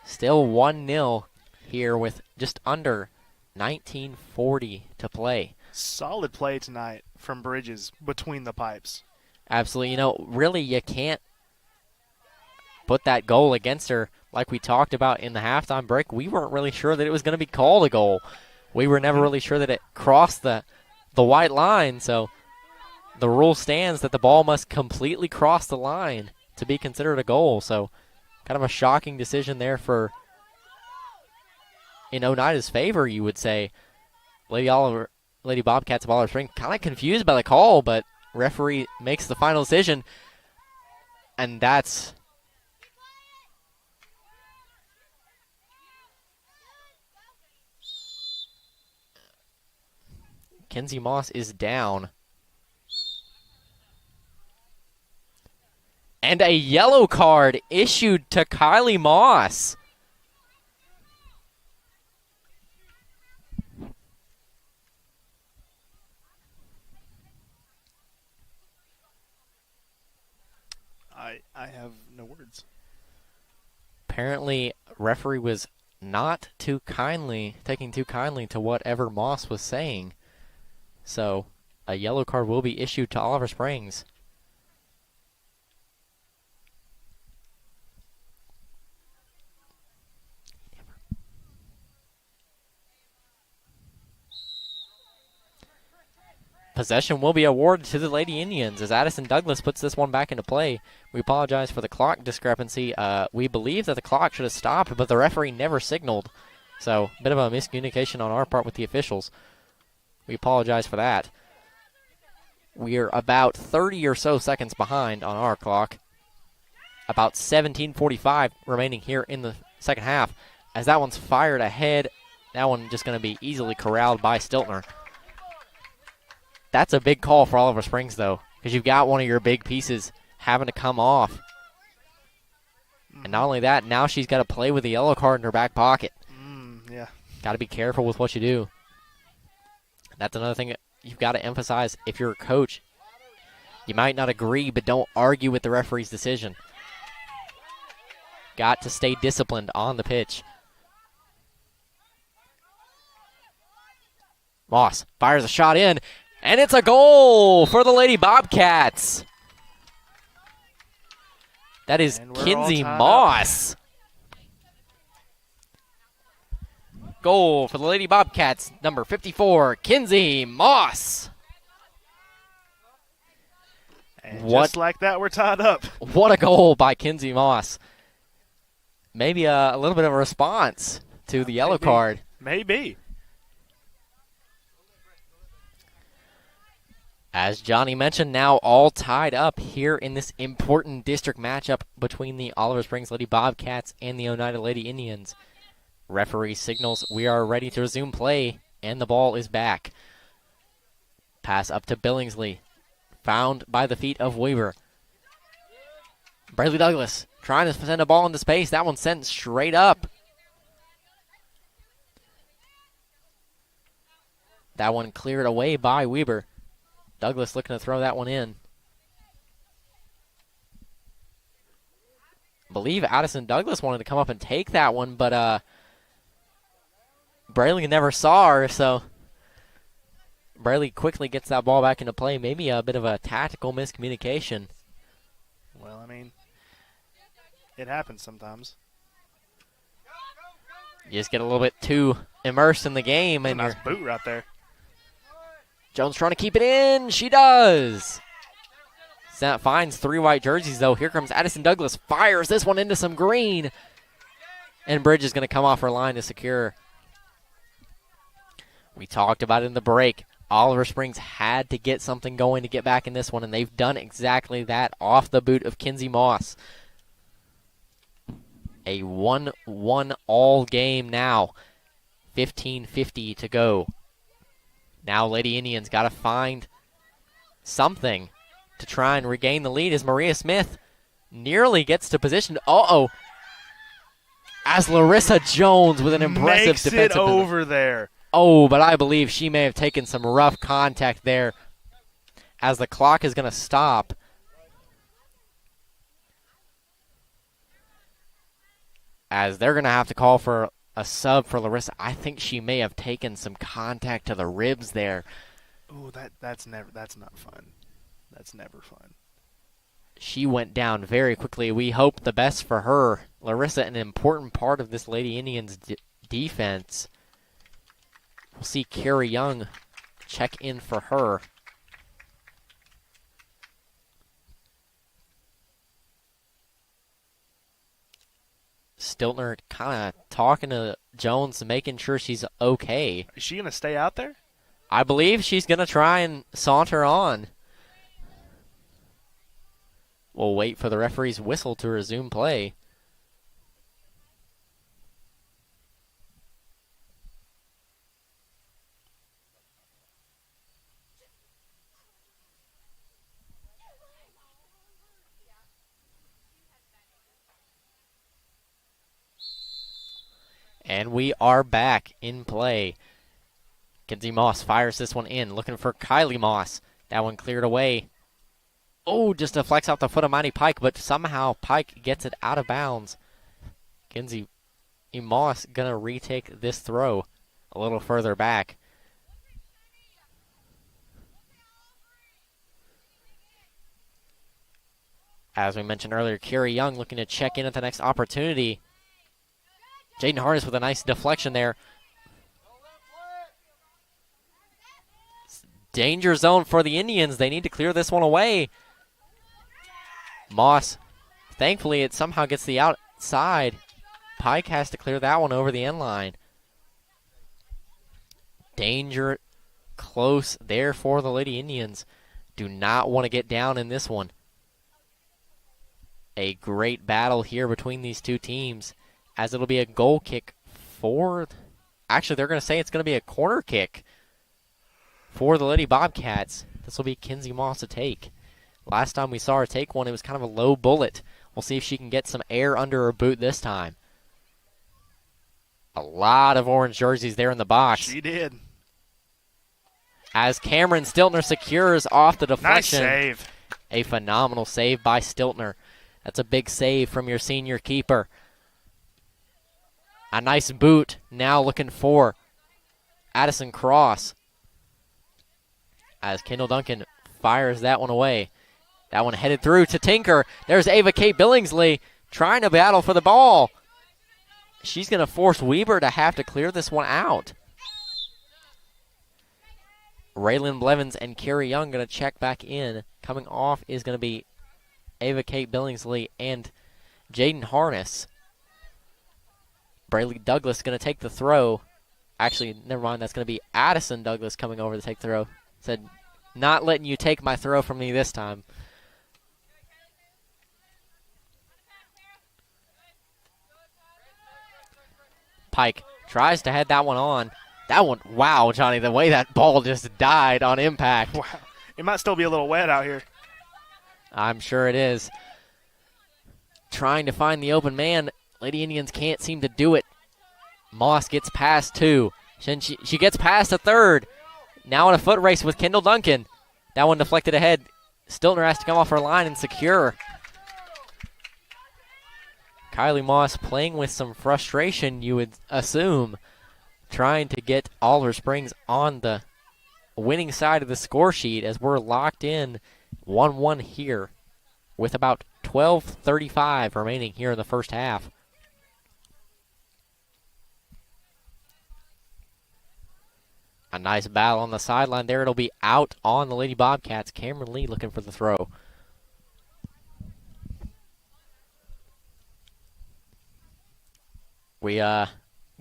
Still 1-0 here with just under 19:40 to play. Solid play tonight from Bridges between the pipes. Absolutely. You know, really you can't put that goal against her. Like we talked about in the halftime break, we weren't really sure that it was going to be called a goal. We were never really sure that it crossed the white line, so the rule stands that the ball must completely cross the line to be considered a goal. So kind of a shocking decision there in Oneida's favor, you would say. Lady Bobcats of Oliver Springs kind of confused by the call, but referee makes the final decision, and that's Kinsey Moss is down. And a yellow card issued to Kylie Moss. I have no words. Apparently, referee was taking too kindly to whatever Moss was saying. So, a yellow card will be issued to Oliver Springs. Possession will be awarded to the Lady Indians as Addison Douglas puts this one back into play. We apologize for the clock discrepancy. We believe that the clock should have stopped, but the referee never signaled. So, a bit of a miscommunication on our part with the officials. We apologize for that. We are about 30 or so seconds behind on our clock. About 17:45 remaining here in the second half. As that one's fired ahead, that one just going to be easily corralled by Stiltner. That's a big call for Oliver Springs, though, because you've got one of your big pieces having to come off. And not only that, now she's got to play with the yellow card in her back pocket. Yeah. Got to be careful with what you do. That's another thing you've got to emphasize. If you're a coach, you might not agree, but don't argue with the referee's decision. Got to stay disciplined on the pitch. Moss fires a shot in, and it's a goal for the Lady Bobcats. That is Kinsey Moss. Goal for the Lady Bobcats, number 54, Kinsey Moss. And just like that, we're tied up. What a goal by Kinsey Moss. Maybe a little bit of a response to the yellow card. Maybe. As Johnny mentioned, now all tied up here in this important district matchup between the Oliver Springs Lady Bobcats and the Oneida Lady Indians. Referee signals we are ready to resume play, and the ball is back. Pass up to Billingsley, found by the feet of Weaver. Bradley Douglas trying to send a ball into space. That one sent straight up. That one cleared away by Weaver. Douglas looking to throw that one in. I believe Addison Douglas wanted to come up and take that one, but Braley never saw her, so Braley quickly gets that ball back into play. Maybe a bit of a tactical miscommunication. Well, I mean, it happens sometimes. You just get a little bit too immersed in the game. That's and a nice boot right there. Jones trying to keep it in. She does. That finds 3 white jerseys, though. Here comes Addison Douglas. Fires this one into some green. And Bridge is going to come off her line to secure. We talked about it in the break. Oliver Springs had to get something going to get back in this one, and they've done exactly that off the boot of Kinsey Moss. A 1-1 all game now. 15:50 to go. Now Lady Indians got to find something to try and regain the lead as Maria Smith nearly gets to position. As Larissa Jones with an impressive Makes defensive it over there. Oh, but I believe she may have taken some rough contact there as the clock is going to stop. As they're going to have to call for a sub for Larissa. I think she may have taken some contact to the ribs there. Oh, that's not fun. That's never fun. She went down very quickly. We hope the best for her. Larissa, an important part of this Lady Indians defense. We'll see Carrie Young check in for her. Stiltner kind of talking to Jones, making sure she's okay. Is she going to stay out there? I believe she's going to try and saunter on. We'll wait for the referee's whistle to resume play. And we are back in play. Kinsey Moss fires this one in, looking for Kylie Moss. That one cleared away. Oh, just deflects off the foot of Mighty Pike, but somehow Pike gets it out of bounds. Kinsey Moss gonna retake this throw a little further back. As we mentioned earlier, Carrie Young looking to check in at the next opportunity. Jaden Harness with a nice deflection there. Danger zone for the Indians. They need to clear this one away. Moss, thankfully, it somehow gets the outside. Pike has to clear that one over the end line. Danger close there for the Lady Indians. Do not want to get down in this one. A great battle here between these two teams, as it'll be a goal kick for... Actually, they're going to say it's going to be a corner kick for the Lady Bobcats. This will be Kinsey Moss to take. Last time we saw her take one, it was kind of a low bullet. We'll see if she can get some air under her boot this time. A lot of orange jerseys there in the box. She did. As Cameron Stiltner secures off the deflection. Nice save. A phenomenal save by Stiltner. That's a big save from your senior keeper. A nice boot now looking for Addison Cross. As Kendall Duncan fires that one away. That one headed through to Tinker. There's Ava Kate Billingsley trying to battle for the ball. She's going to force Weber to have to clear this one out. Raylan Blevins and Carrie Young going to check back in. Coming off is going to be Ava Kate Billingsley and Jaden Harness. Braylee Douglas going to take the throw. Actually, never mind. That's going to be Addison Douglas coming over to take the throw. Said, not letting you take my throw from me this time. Pike tries to head that one on. That one, wow, Johnny, the way that ball just died on impact. Wow. It might still be a little wet out here. I'm sure it is. Trying to find the open man. Lady Indians can't seem to do it. Moss gets past two. She gets past a third. Now in a foot race with Kendall Duncan. That one deflected ahead. Stiltner has to come off her line and secure. Kylie Moss playing with some frustration, you would assume, trying to get all her springs on the winning side of the score sheet as we're locked in 1-1 here with about 12:35 remaining here in the first half. A nice battle on the sideline there. It'll be out on the Lady Bobcats. Cameron Lee looking for the throw. We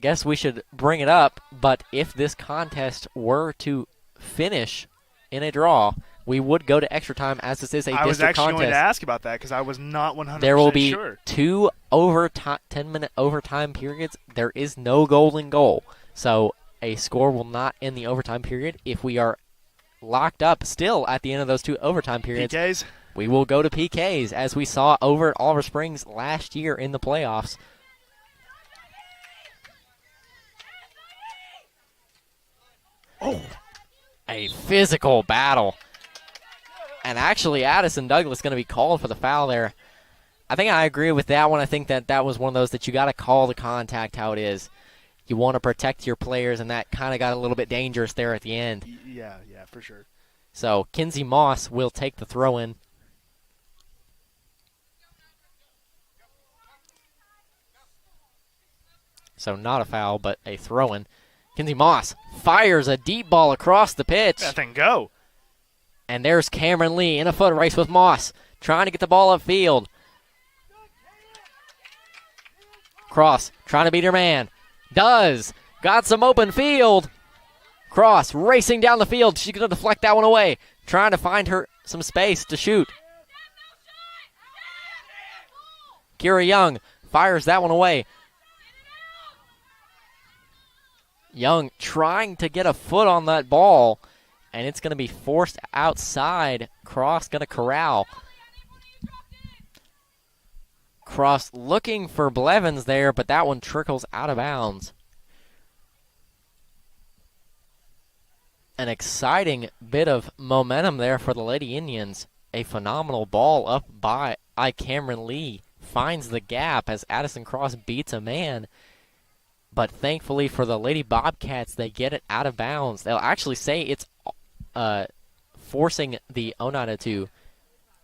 guess we should bring it up, but if this contest were to finish in a draw, we would go to extra time as this is a district contest. I was actually going to ask about that because I was not 100% sure. There will be 2 10-minute overtime periods. There is no golden goal, so a score will not end the overtime period. If we are locked up still at the end of those 2 overtime periods, PKs? We will go to PKs as we saw over at Oliver Springs last year in the playoffs. Oh, a physical battle. And actually, Addison Douglas going to be called for the foul there. I think I agree with that one. I think that was one of those that you got to call the contact how it is. You want to protect your players, and that kind of got a little bit dangerous there at the end. Yeah, for sure. So Kinsey Moss will take the throw-in. So not a foul, but a throw-in. Kinsey Moss fires a deep ball across the pitch. That thing go. And there's Cameron Lee in a foot race with Moss, trying to get the ball upfield. Cross, trying to beat her man. Does. Got some open field. Cross, racing down the field. She's going to deflect that one away. Trying to find her some space to shoot. Kira Young fires that one away. Young trying to get a foot on that ball, and it's going to be forced outside. Cross going to corral. Cross looking for Blevins there, but that one trickles out of bounds. An exciting bit of momentum there for the Lady Indians. A phenomenal ball up by Cameron Lee. Finds the gap as Addison Cross beats a man. But thankfully for the Lady Bobcats, they get it out of bounds. They'll actually say it's forcing the Oneida to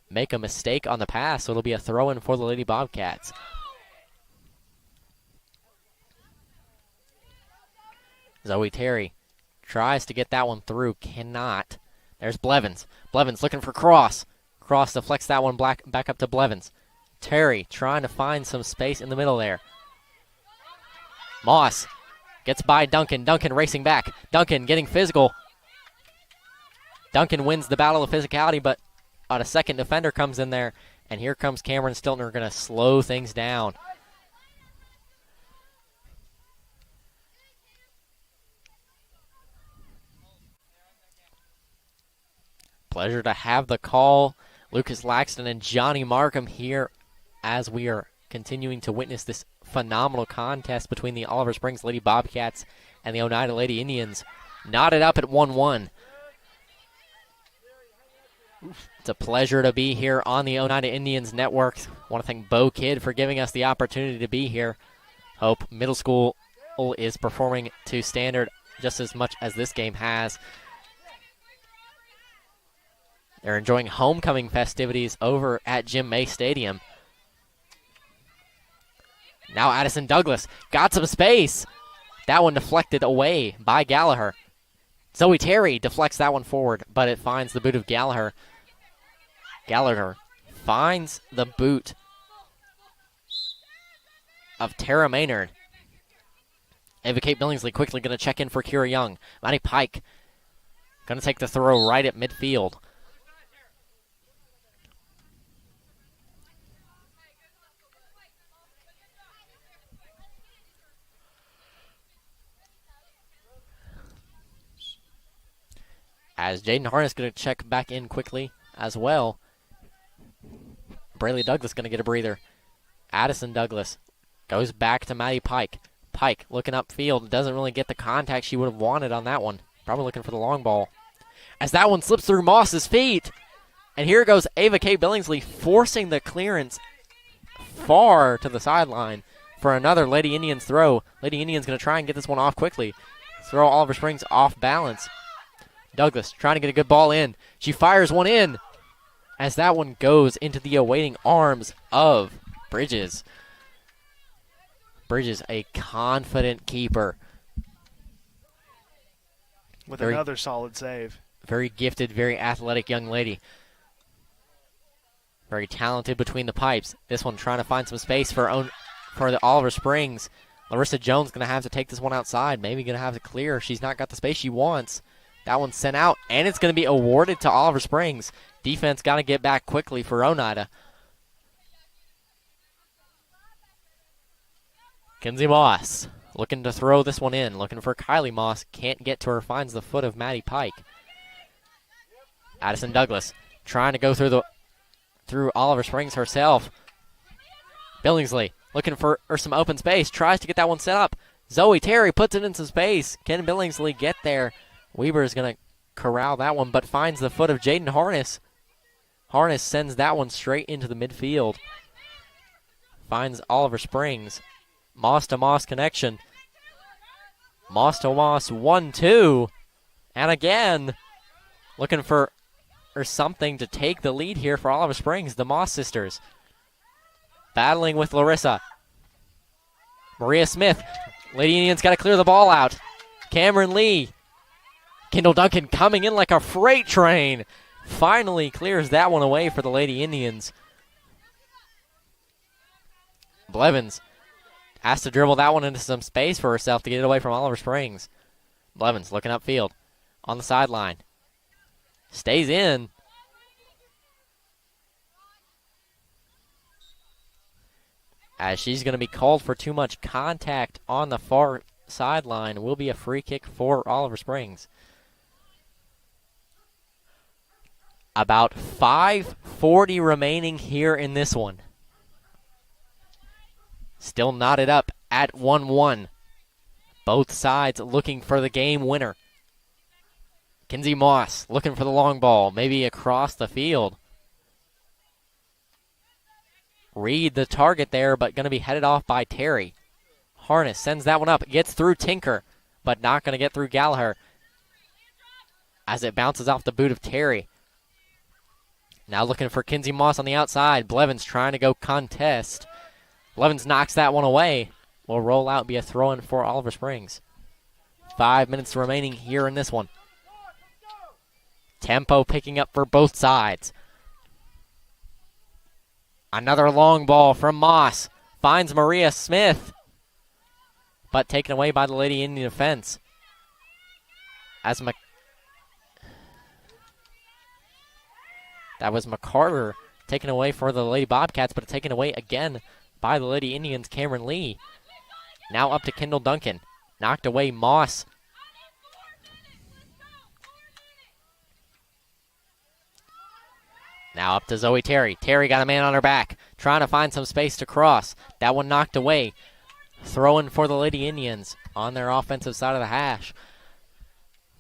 make a mistake on the pass, so it'll be a throw-in for the Lady Bobcats. Zoe Terry tries to get that one through, cannot. There's Blevins. Blevins looking for Cross. Cross deflects that one back up to Blevins. Terry trying to find some space in the middle there. Moss gets by Duncan. Duncan racing back. Duncan getting physical. Duncan wins the battle of physicality, but a second defender comes in there, and here comes Cameron Stiltner going to slow things down. Pleasure to have the call. Lucas Laxton and Johnny Markham here as we are continuing to witness this phenomenal contest between the Oliver Springs Lady Bobcats and the Oneida Lady Indians. Knotted up at 1-1. It's a pleasure to be here on the Oneida Indians Network. I want to thank Bo Kidd for giving us the opportunity to be here. Hope Middle School is performing to standard just as much as this game has. They're enjoying homecoming festivities over at Jim May Stadium. Now Addison Douglas got some space. That one deflected away by Gallagher. Zoe Terry deflects that one forward, but it finds the boot of Gallagher. Gallagher finds the boot of Tara Maynard. Ava Kate Billingsley quickly going to check in for Kira Young. Maddie Pike going to take the throw right at midfield. As Jaden Harness going to check back in quickly as well. Brayley Douglas going to get a breather. Addison Douglas goes back to Maddie Pike. Pike looking upfield. Doesn't really get the contact she would have wanted on that one. Probably looking for the long ball. As that one slips through Moss's feet. And here goes Ava K. Billingsley forcing the clearance far to the sideline for another Lady Indians throw. Lady Indians going to try and get this one off quickly. Throw Oliver Springs off balance. Douglas trying to get a good ball in. She fires one in as that one goes into the awaiting arms of Bridges. Bridges, a confident keeper. With another solid save. Very gifted, very athletic young lady. Very talented between the pipes. This one trying to find some space for the Oliver Springs. Larissa Jones going to have to take this one outside. Maybe going to have to clear. She's not got the space she wants. That one's sent out, and it's going to be awarded to Oliver Springs. Defense got to get back quickly for Oneida. Kinsey Moss looking to throw this one in. Looking for Kylie Moss. Can't get to her. Finds the foot of Maddie Pike. Addison Douglas trying to go through Oliver Springs herself. Billingsley looking for some open space. Tries to get that one set up. Zoe Terry puts it in some space. Can Billingsley get there? Weber is going to corral that one, but finds the foot of Jaden Harness. Harness sends that one straight into the midfield. Finds Oliver Springs. Moss to Moss connection. Moss to Moss 1-2. And again, looking for something to take the lead here for Oliver Springs. The Moss sisters battling with Larissa. Maria Smith. Lady Indians got to clear the ball out. Cameron Lee. Kendall Duncan coming in like a freight train. Finally clears that one away for the Lady Indians. Blevins has to dribble that one into some space for herself to get it away from Oliver Springs. Blevins looking upfield on the sideline. Stays in. As she's going to be called for too much contact on the far sideline. Will be a free kick for Oliver Springs. About 5:40 remaining here in this one. Still knotted up at 1-1. Both sides looking for the game winner. Kinsey Moss looking for the long ball, maybe across the field. Reed the target there, but going to be headed off by Terry. Harness sends that one up, gets through Tinker, but not going to get through Gallagher as it bounces off the boot of Terry. Now looking for Kinsey Moss on the outside. Blevins trying to go contest. Blevins knocks that one away. Will roll out, be a throw-in for Oliver Springs. 5 minutes remaining here in this one. Tempo picking up for both sides. Another long ball from Moss. Finds Maria Smith, but taken away by the Lady Indian defense. That was McCarter taken away for the Lady Bobcats, but taken away again by the Lady Indians, Cameron Lee. Now up to Kendall Duncan. Knocked away Moss. Now up to Zoe Terry. Terry got a man on her back, trying to find some space to cross. That one knocked away. Throwing for the Lady Indians on their offensive side of the hash.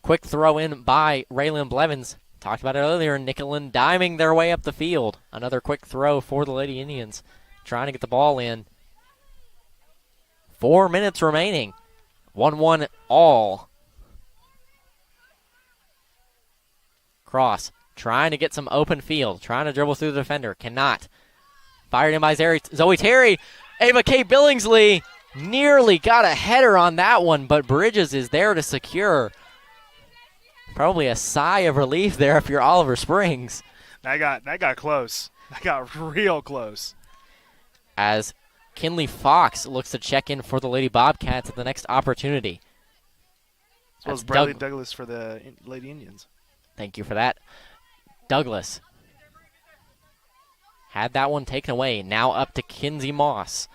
Quick throw in by Raylan Blevins. Talked about it earlier. Nicholin diming their way up the field. Another quick throw for the Lady Indians. Trying to get the ball in. 4 minutes remaining. 1-1 all. Cross. Trying to get some open field. Trying to dribble through the defender. Cannot. Fired in by Zoe Terry. Ava K. Billingsley nearly got a header on that one, but Bridges is there to secure. Probably a sigh of relief there if you're Oliver Springs. That got close. That got real close. As Kinley Fox looks to check in for the Lady Bobcats at the next opportunity. As well as Bradley Douglas for the Lady Indians. Thank you for that. Douglas had that one taken away. Now up to Kinsey Moss.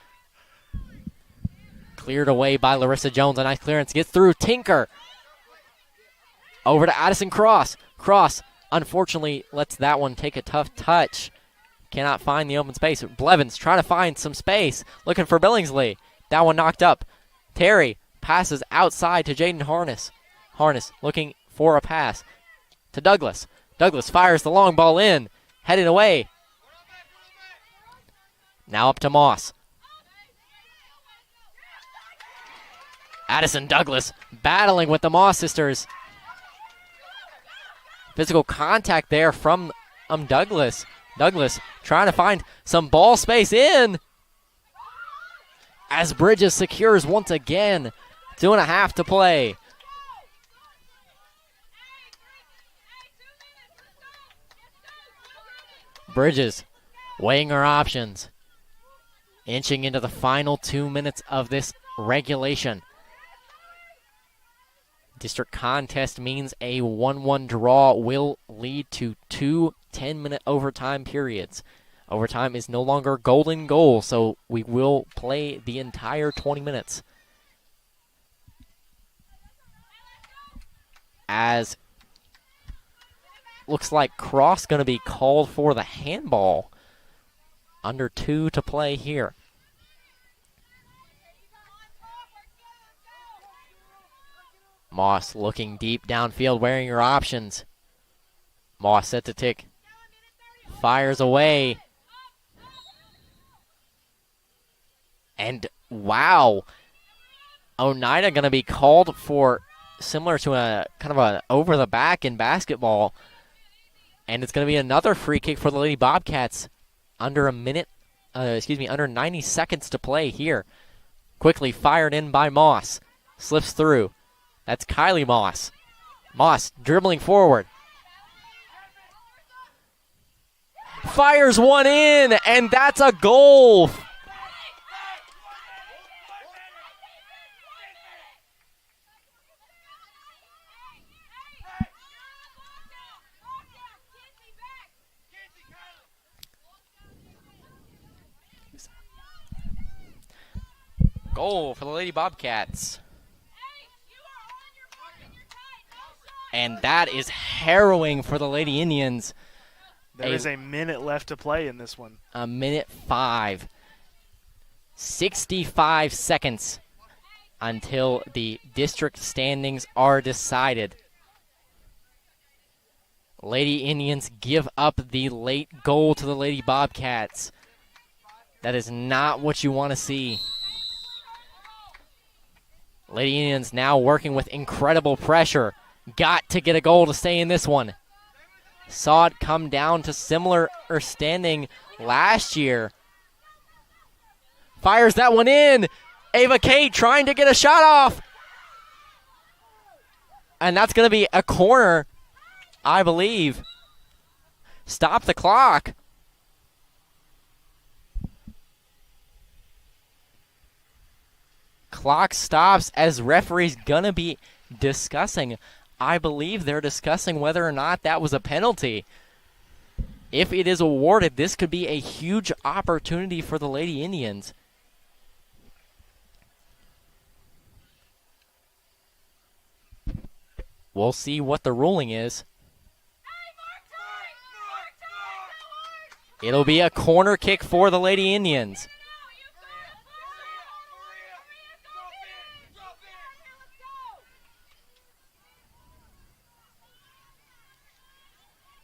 Cleared away by Larissa Jones. A nice clearance. Gets through. Tinker. Over to Addison Cross. Cross, unfortunately, lets that one take a tough touch. Cannot find the open space. Blevins trying to find some space. Looking for Billingsley. That one knocked up. Terry passes outside to Jaden Harness. Harness looking for a pass to Douglas. Douglas fires the long ball in. Heading away. Now up to Moss. Addison Douglas battling with the Moss sisters. Physical contact there from Douglas. Douglas trying to find some ball space in. As Bridges secures once again. 2.5 to play. Bridges weighing her options. Inching into the final 2 minutes of this regulation. District contest means a 1-1 draw will lead to 2 10-minute overtime periods. Overtime is no longer golden goal, so we will play the entire 20 minutes. As looks like Cross going to be called for the handball. Under 2 to play here. Moss looking deep downfield, wearing her options. Moss set to tick. Fires away. And wow. Oneida going to be called for similar to a kind of a over the back in basketball. And it's going to be another free kick for the Lady Bobcats. Under 90 seconds to play here. Quickly fired in by Moss. Slips through. That's Kylie Moss. Moss dribbling forward. Fires one in, and that's a goal. Goal for the Lady Bobcats. And that is harrowing for the Lady Indians. There is a minute left to play in this one. A minute 5. 65 seconds until the district standings are decided. Lady Indians give up the late goal to the Lady Bobcats. That is not what you want to see. Lady Indians now working with incredible pressure. Got to get a goal to stay in this one. Saw it come down to similar standing last year. Fires that one in. Ava Kate trying to get a shot off. And that's going to be a corner I believe. Stop the clock. Clock stops as referee's gonna be discussing. I believe they're discussing whether or not that was a penalty. If it is awarded, this could be a huge opportunity for the Lady Indians. We'll see what the ruling is. It'll be a corner kick for the Lady Indians.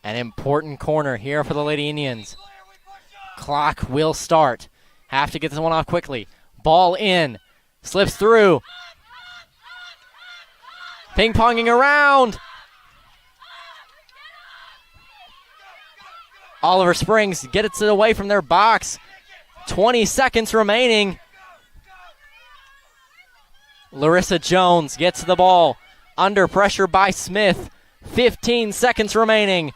An important corner here for the Lady Indians. Clock will start. Have to get this one off quickly. Ball in. Slips through. Ping-ponging around. Oliver Springs gets it away from their box. 20 seconds remaining. Larissa Jones gets the ball. Under pressure by Smith. 15 seconds remaining.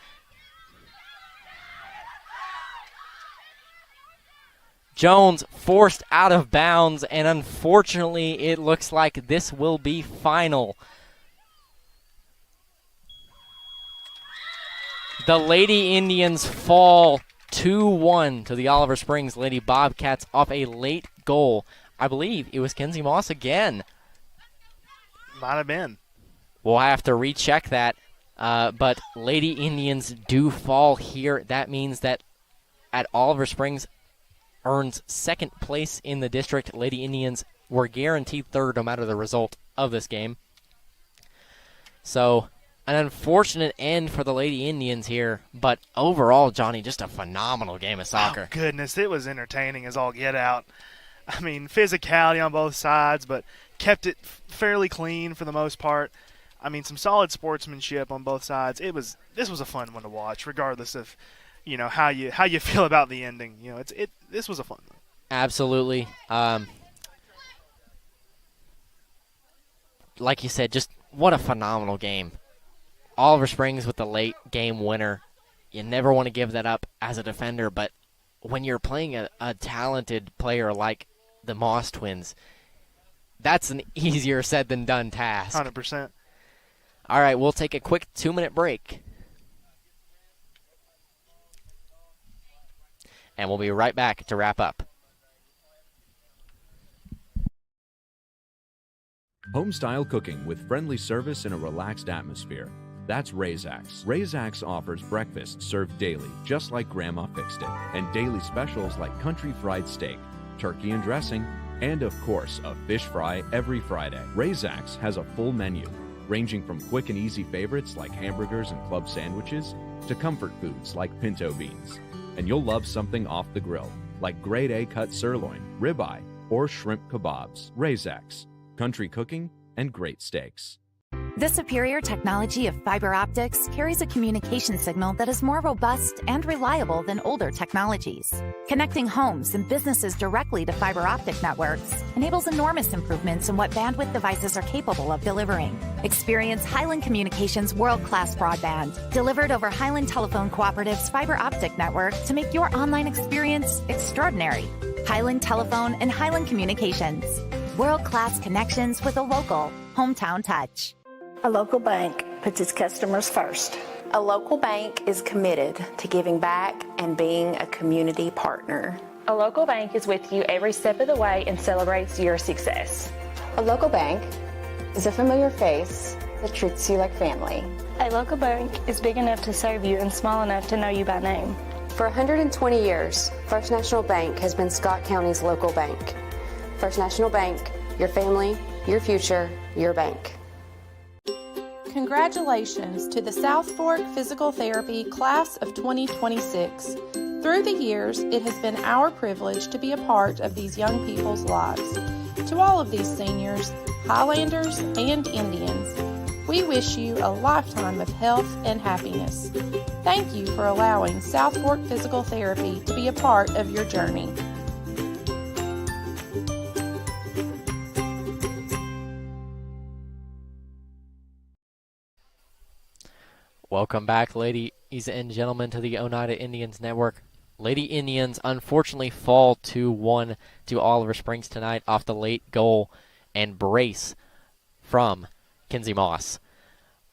Jones forced out of bounds, and unfortunately, it looks like this will be final. The Lady Indians fall 2-1 to the Oliver Springs Lady Bobcats off a late goal. I believe it was Kenzie Moss again. Might have been. We'll have to recheck that, but Lady Indians do fall here. That means that at Oliver Springs earns second place in the district. Lady Indians were guaranteed third no matter the result of this game. So an unfortunate end for the Lady Indians here, but overall, Johnny, just a phenomenal game of soccer. Oh, goodness, it was entertaining as all get out. I mean, physicality on both sides, but kept it fairly clean for the most part. I mean, some solid sportsmanship on both sides. This was a fun one to watch, regardless of, you know, how you feel about the ending. You know, this was a fun one. Absolutely. Like you said, just what a phenomenal game. Oliver Springs with the late game winner. You never want to give that up as a defender, but when you're playing a talented player like the Moss twins, that's an easier said than done task. 100%. All right, we'll take a quick 2-minute break. And we'll be right back to wrap up. Home-style cooking with friendly service in a relaxed atmosphere. That's Razak's. Razak's offers breakfast served daily, just like Grandma fixed it, and daily specials like country fried steak, turkey and dressing, and of course, a fish fry every Friday. Razak's has a full menu, ranging from quick and easy favorites like hamburgers and club sandwiches to comfort foods like pinto beans. And you'll love something off the grill, like grade A cut sirloin, ribeye, or shrimp kebabs. Razak's, country cooking and great steaks. The superior technology of fiber optics carries a communication signal that is more robust and reliable than older technologies. Connecting homes and businesses directly to fiber optic networks enables enormous improvements in what bandwidth devices are capable of delivering. Experience Highland Communications world-class broadband, delivered over Highland Telephone Cooperative's fiber optic network to make your online experience extraordinary. Highland Telephone and Highland Communications. World-class connections with a local, hometown touch. A local bank puts its customers first. A local bank is committed to giving back and being a community partner. A local bank is with you every step of the way and celebrates your success. A local bank is a familiar face that treats you like family. A local bank is big enough to serve you and small enough to know you by name. For 120 years, First National Bank has been Scott County's local bank. First National Bank, your family, your future, your bank. Congratulations to the South Fork Physical Therapy Class of 2026. Through the years, it has been our privilege to be a part of these young people's lives. To all of these seniors, Highlanders, and Indians, we wish you a lifetime of health and happiness. Thank you for allowing South Fork Physical Therapy to be a part of your journey. Welcome back, ladies and gentlemen, to the Oneida Indians Network. Lady Indians unfortunately fall 2-1 to Oliver Springs tonight off the late goal and brace from Kinsey Moss.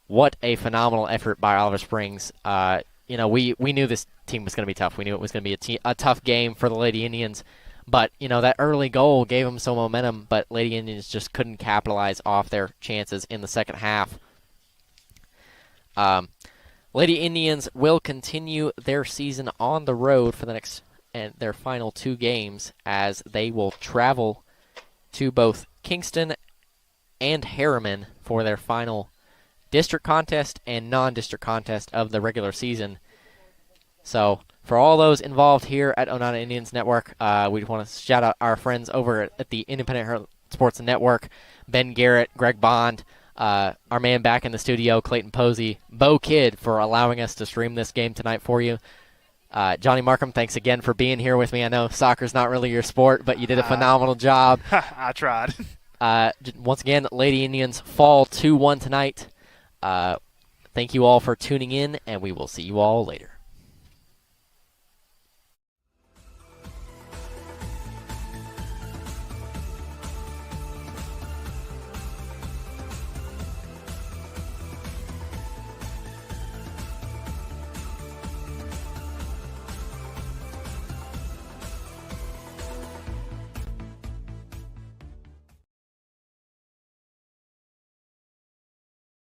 What a phenomenal effort by Oliver Springs. We knew this team was going to be tough. We knew it was going to be a tough game for the Lady Indians. But, that early goal gave them some momentum, but Lady Indians just couldn't capitalize off their chances in the second half. Lady Indians will continue their season on the road for their final 2 games, as they will travel to both Kingston and Harriman for their final district contest and non-district contest of the regular season. So for all those involved here at Oneida Indians Network, we want to shout out our friends over at the Independent Herald Sports Network, Ben Garrett, Greg Bond, our man back in the studio, Clayton Posey, Bo Kidd, for allowing us to stream this game tonight for you. Johnny Markham, thanks again for being here with me. I know soccer's not really your sport, but you did a phenomenal job. I tried. Once again, Lady Indians fall 2-1 tonight. Thank you all for tuning in, and we will see you all later.